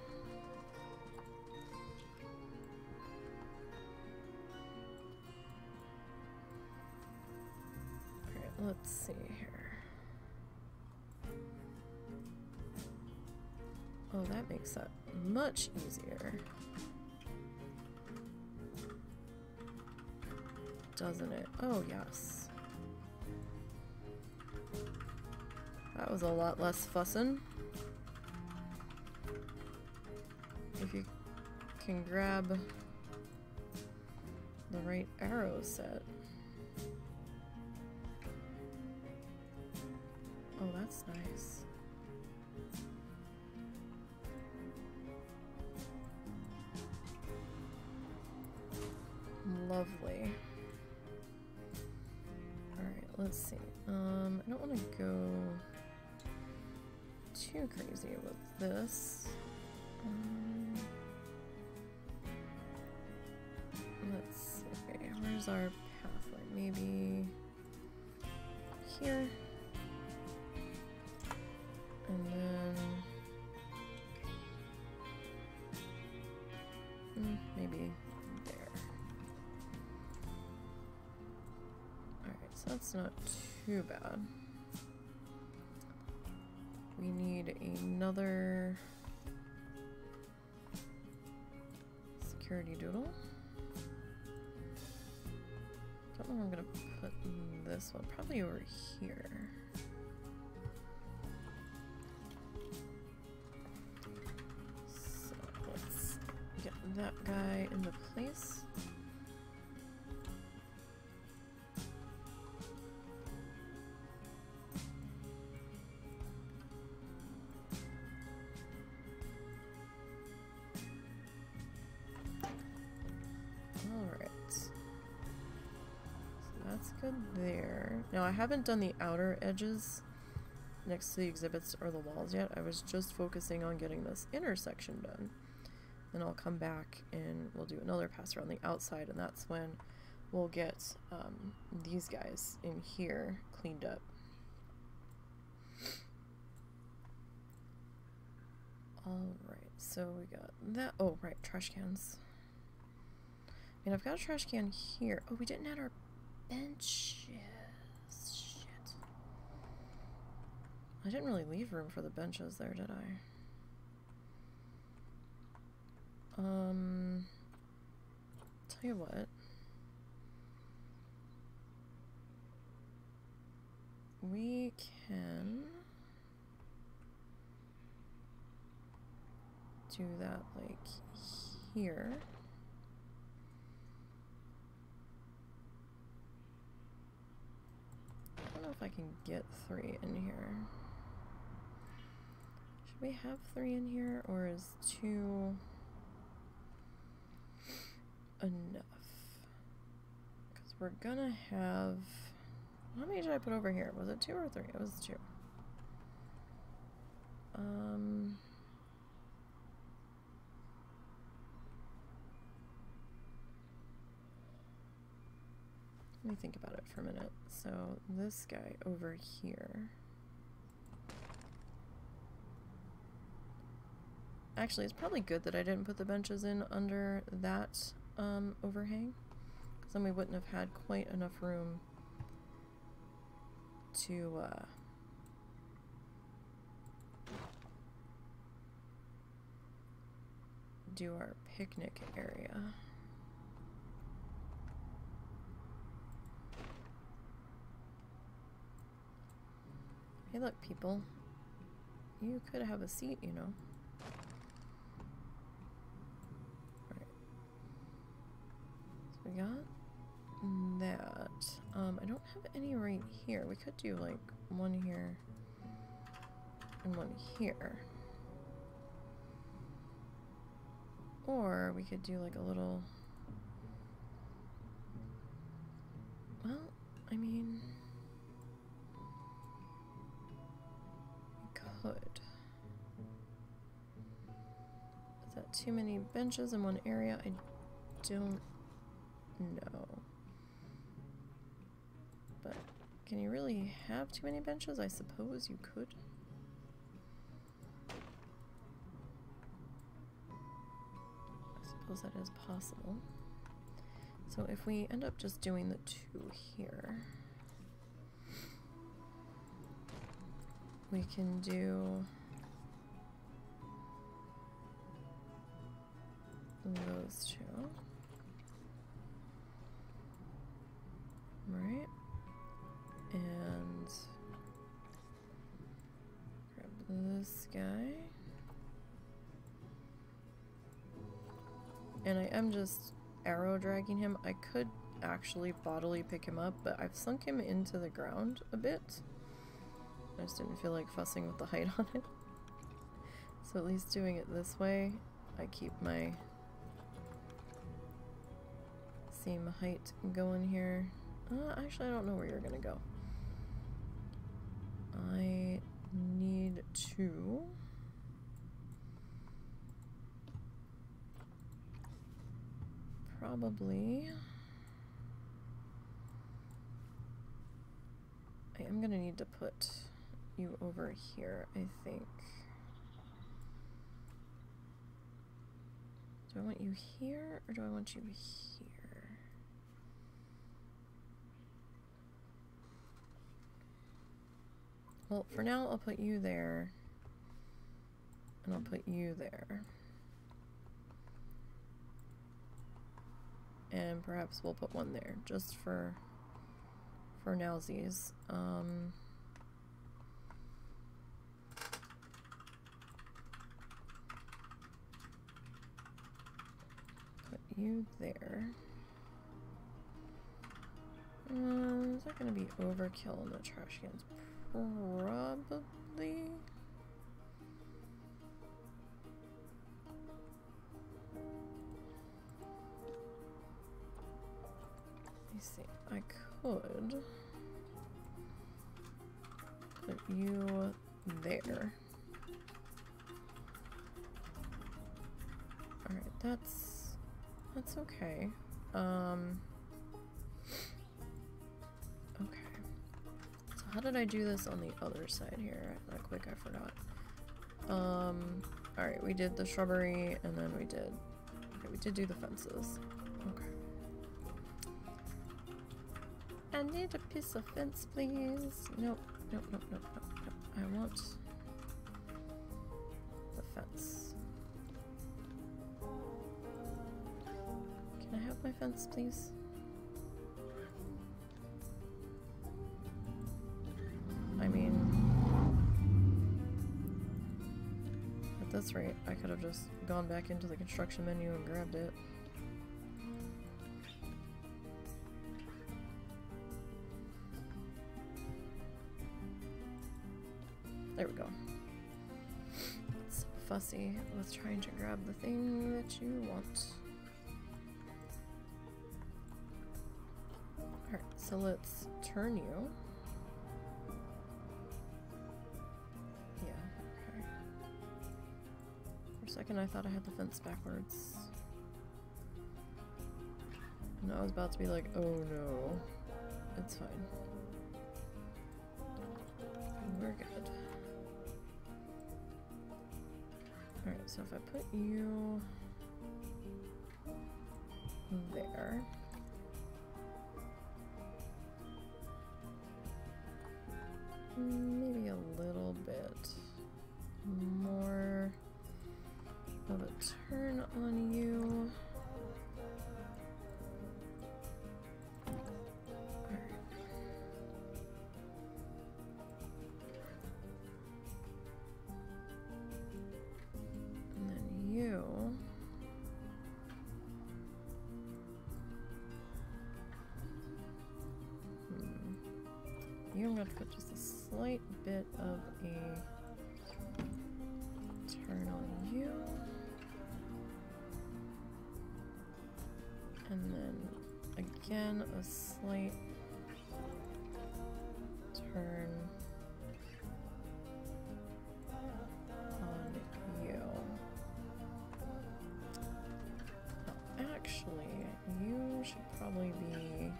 Speaker 3: Alright, let's see here. Oh, that makes that much easier. Doesn't it? Oh, yes. That was a lot less fussin'. If you can grab the right arrow set. Oh, that's nice. Lovely. Alright, let's see. I don't want to go too crazy with this. Let's see. Where's our pathway? Maybe here. And then maybe there. Alright, so that's not too bad. We need another security doodle. Don't know where I'm gonna put this one. Probably over here. So let's get that guy into place. There. Now I haven't done the outer edges next to the exhibits or the walls yet. I was just focusing on getting this intersection done. Then I'll come back and we'll do another pass around the outside, and that's when we'll get these guys in here cleaned up. Alright, so we got that. Oh, right, trash cans. And I've got a trash can here. Oh, we didn't add our benches. Shit. I didn't really leave room for the benches there, did I? Tell you what. We can do that like here. I don't know if I can get 3 in here. Should we have 3 in here, or is 2 enough? Because we're gonna have... How many did I put over here? Was it 2 or 3? It was 2. Let me think about it for a minute. So this guy over here. Actually, it's probably good that I didn't put the benches in under that overhang, because then we wouldn't have had quite enough room to do our picnic area. Hey look, people, you could have a seat, you know. Alright. So we got that. I don't have any right here. We could do like one here and one here. Or we could do like a little... Well, I mean... we could. Is that too many benches in one area? I don't know. But can you really have too many benches? I suppose you could. That is possible. So if we end up just doing the two here, we can do those two, right? And grab this guy. And I am just arrow dragging him. I could actually bodily pick him up, but I've sunk him into the ground a bit. I just didn't feel like fussing with the height on it. So at least doing it this way, I keep my same height going here. Actually, I don't know where you're gonna go. I need to... probably... I am gonna need to put you over here, I think. Do I want you here, or do I want you here? Well, for now, I'll put you there, and I'll put you there. And perhaps we'll put one there, just for nowsies. Put you there. Is that going to be overkill in the trash cans? Probably. See, I could put you there. Alright, that's okay. Okay. So how did I do this on the other side here? That quick, I forgot. Alright, we did the shrubbery and then we did do the fences. Okay. I need a piece of fence, please. Nope, nope, nope, nope, nope, nope. I want the fence. Can I have my fence, please? I mean, at this rate, I could have just gone back into the construction menu and grabbed it. There we go. It's so fussy with trying to grab the thing that you want. Alright, so let's turn you. Yeah, okay. For a second I thought I had the fence backwards. And I was about to be like, oh no. it's fine. We're good. Alright, so if I put you there. Maybe a little bit more of a turn on you. I'm going to put just a slight bit of a turn on you. And then again a slight turn on you. Now, actually, you should probably be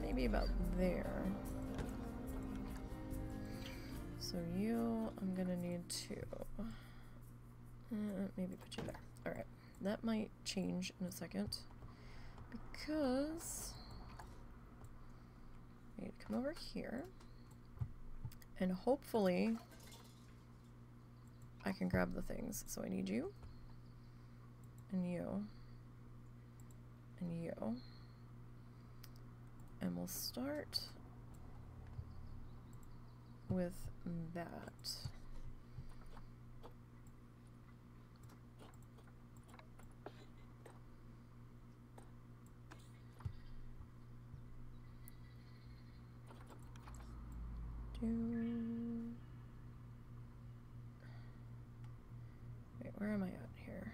Speaker 3: maybe about there. So you, I'm gonna need to maybe put you there. Alright, that might change in a second because I need to come over here and hopefully I can grab the things. So I need you and you and you. And we'll start with that. Wait, where am I at here?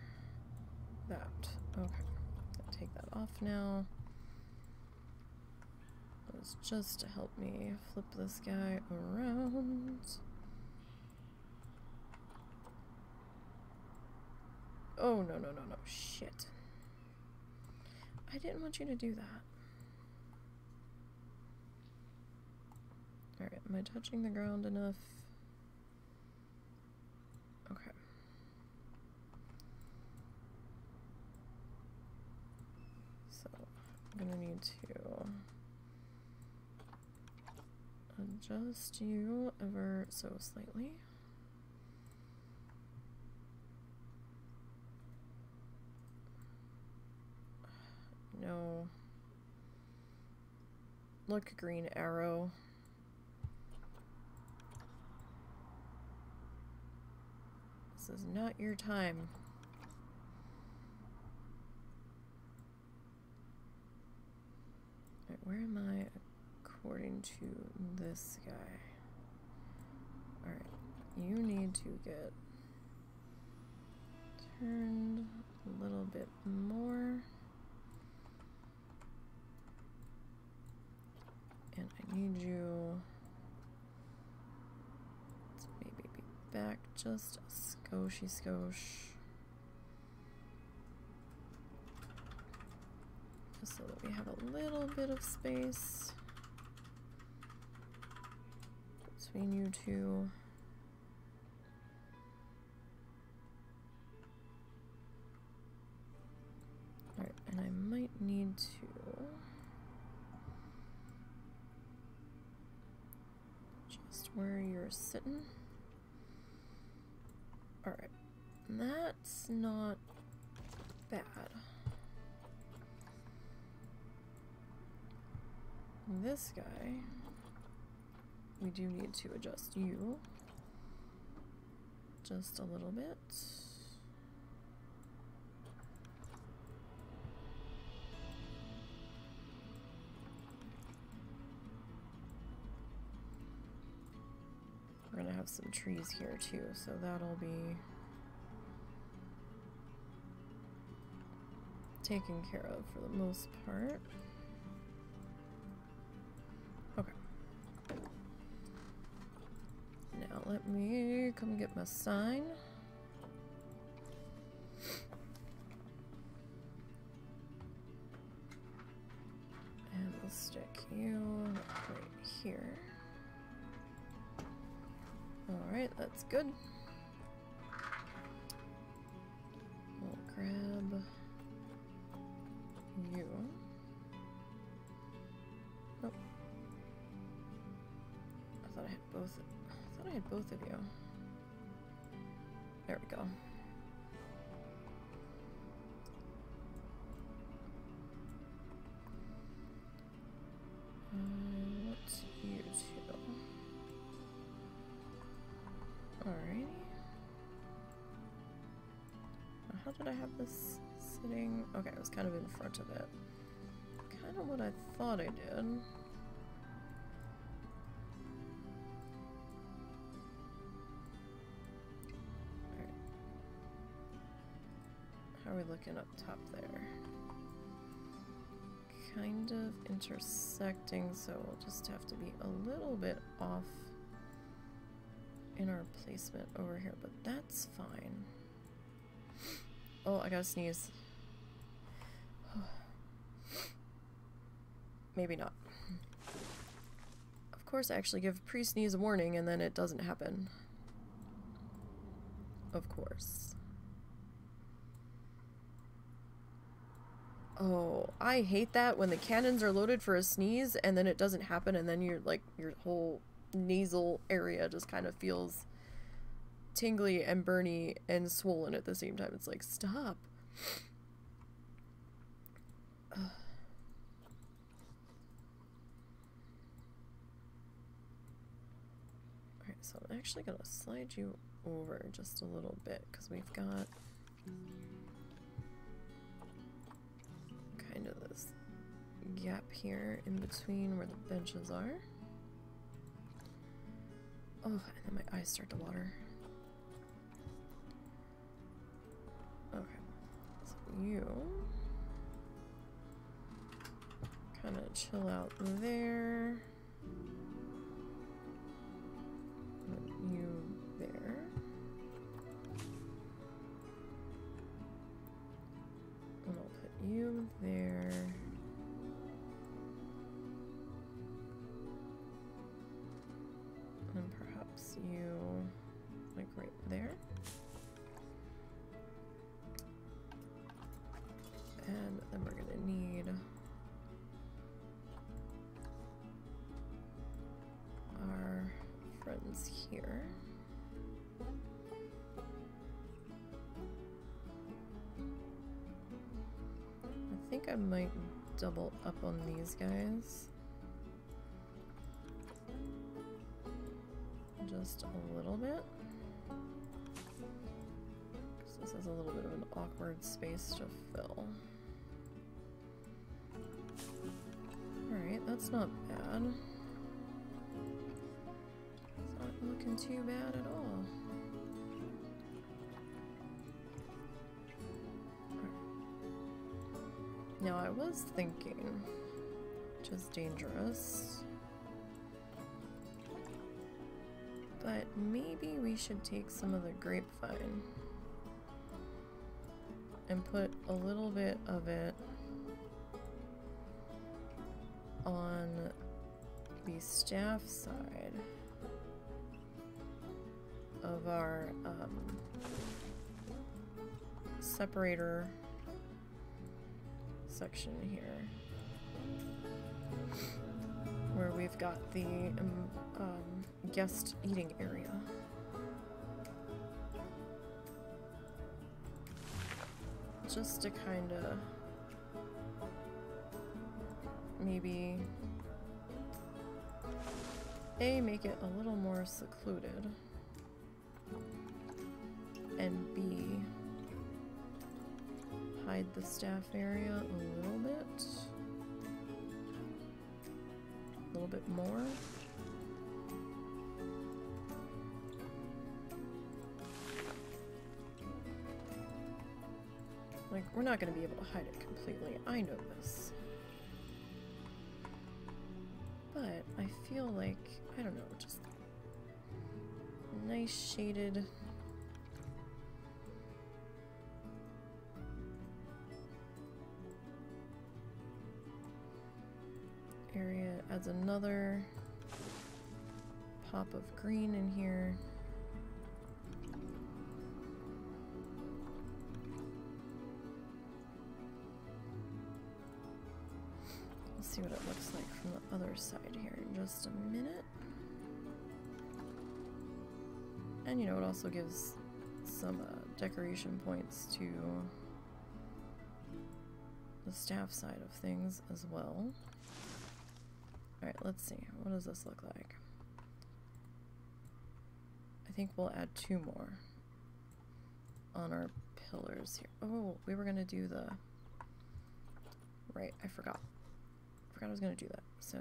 Speaker 3: That. Okay. I'll take that off now. Just to help me flip this guy around. Oh, no, no, no, no. Shit. I didn't want you to do that. Alright, am I touching the ground enough? Okay. So, I'm gonna need to adjust you ever so slightly. No. Look, green arrow. This is not your time. Alright, where am I according to this guy? Alright, you need to get turned a little bit more. And I need you to maybe be back just a skosh. Just so that we have a little bit of space between you two. Alright, and I might need to just where you're sitting. Alright, that's not bad. This guy, we do need to adjust you just a little bit. We're gonna have some trees here too, so that'll be taken care of for the most part. Okay. Now let me come get my sign. you right here. Alright, that's good. We'll grab you. Oh. I thought I had both of you. There we go. What's you two? Alrighty. How did I have this sitting? Okay, I was kind of in front of it. Kind of what I thought I did. Alright. How are we looking up top there? Kind of intersecting, so we'll just have to be a little bit off in our placement over here, but that's fine. Oh, I gotta sneeze. Maybe not. Of course, I actually give pre-sneeze a warning and then it doesn't happen. Of course. Oh, I hate that when the cannons are loaded for a sneeze and then it doesn't happen and then you're like, your whole nasal area just kind of feels tingly and burny and swollen at the same time. It's like, stop. Alright, so I'm actually gonna slide you over just a little bit because we've got kind of this gap here in between where the benches are. Oh, and then my eyes start to water. Okay, so you kind of chill out there. And you there. And I'll put you there. And perhaps you like right there. And then we're gonna need our friends here. I think I might double up on these guys. Just a little bit. Because this is a little bit of an awkward space to fill. Alright, that's not bad. It's not looking too bad at all. Now I was thinking, which is dangerous, but maybe we should take some of the grapevine and put a little bit of it on the staff side of our separator section here, where we've got the guest eating area. Just to kind of maybe A, make it a little more secluded, and B, hide the staff area a little bit more. Like, we're not going to be able to hide it completely, I know this. But I feel like, I don't know, just a nice shaded area adds another pop of green in here. Let's see what it looks like from the other side here in just a minute. And you know, it also gives some decoration points to the staff side of things as well. Alright, let's see. What does this look like? I think we'll add 2 more on our pillars here. Oh, we were going to do the... Right, I forgot. I was going to do that. So,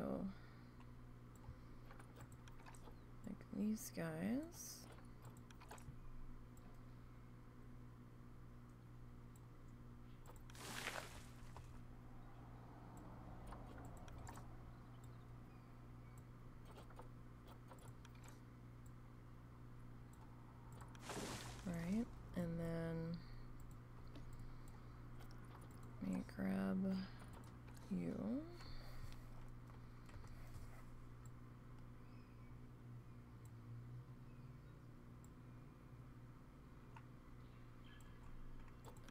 Speaker 3: like these guys. Right, and then let me grab you.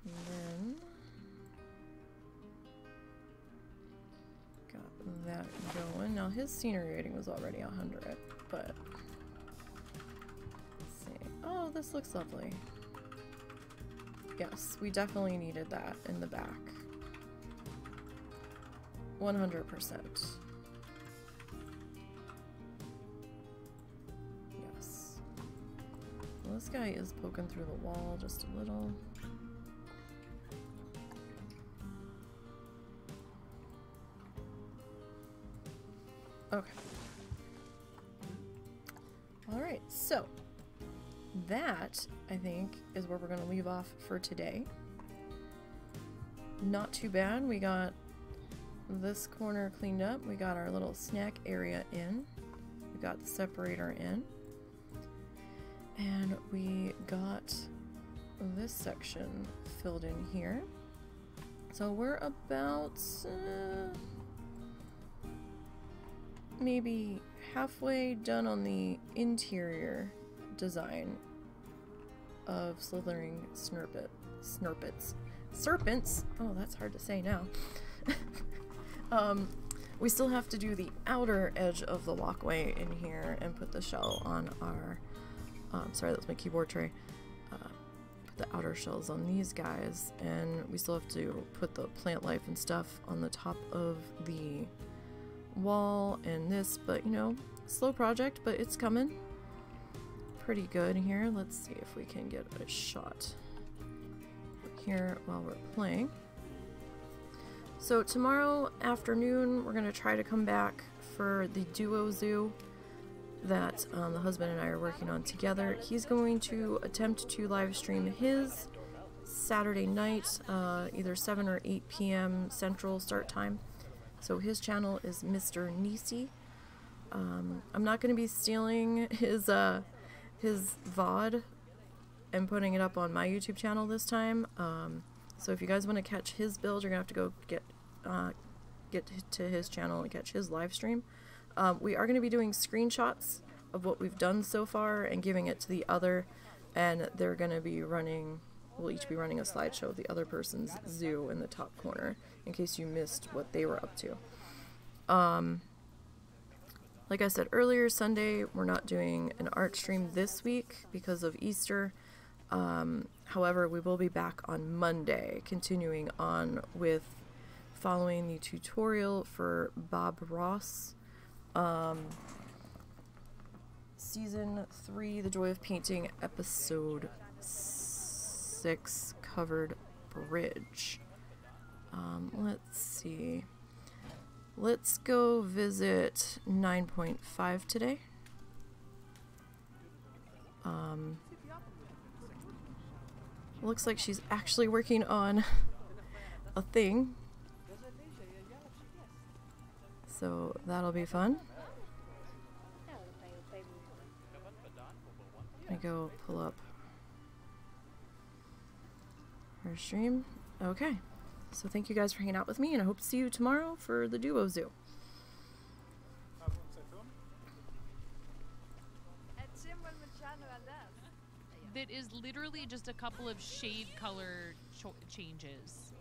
Speaker 3: And then got that going. Now his scenery rating was already 100, but let's see. Oh, this looks lovely. Yes, we definitely needed that in the back. 100%. Yes. Well, this guy is poking through the wall just a little. Okay. Alright, so that, I think, is where we're going to leave off for today. Not too bad. We got this corner cleaned up. We got our little snack area in. We got the separator in. And we got this section filled in here. So we're about maybe halfway done on the interior design of slithering serpents. Oh, that's hard to say now. We still have to do the outer edge of the walkway in here and put the shell on our sorry, that was my keyboard tray. Put the outer shells on these guys, and we still have to put the plant life and stuff on the top of the wall and this, but you know, slow project, but it's coming pretty good here. Let's see if we can get a shot here while we're playing. So tomorrow afternoon we're going to try to come back for the duo zoo that the husband and I are working on together. He's going to attempt to live stream his Saturday night, either 7 or 8 p.m. Central start time. So his channel is Mr. Nisey. I'm not going to be stealing his VOD and putting it up on my YouTube channel this time. So if you guys want to catch his build, you're going to have to go get to his channel and catch his live stream. We are going to be doing screenshots of what we've done so far and giving it to the other, and they're going to be running, we'll each be running a slideshow of the other person's zoo in the top corner in case you missed what they were up to. Like I said earlier, Sunday we're not doing an art stream this week because of Easter. However, we will be back on Monday, continuing on with following the tutorial for Bob Ross. Season 3, The Joy of Painting, Episode 6, Covered Bridge. Let's see. Let's go visit 9.5 today. Looks like she's actually working on a thing. So that'll be fun. I go pull up her stream. Okay. So thank you guys for hanging out with me, and I hope to see you tomorrow for the Duo Zoo.
Speaker 4: that is literally just a couple of shade color changes.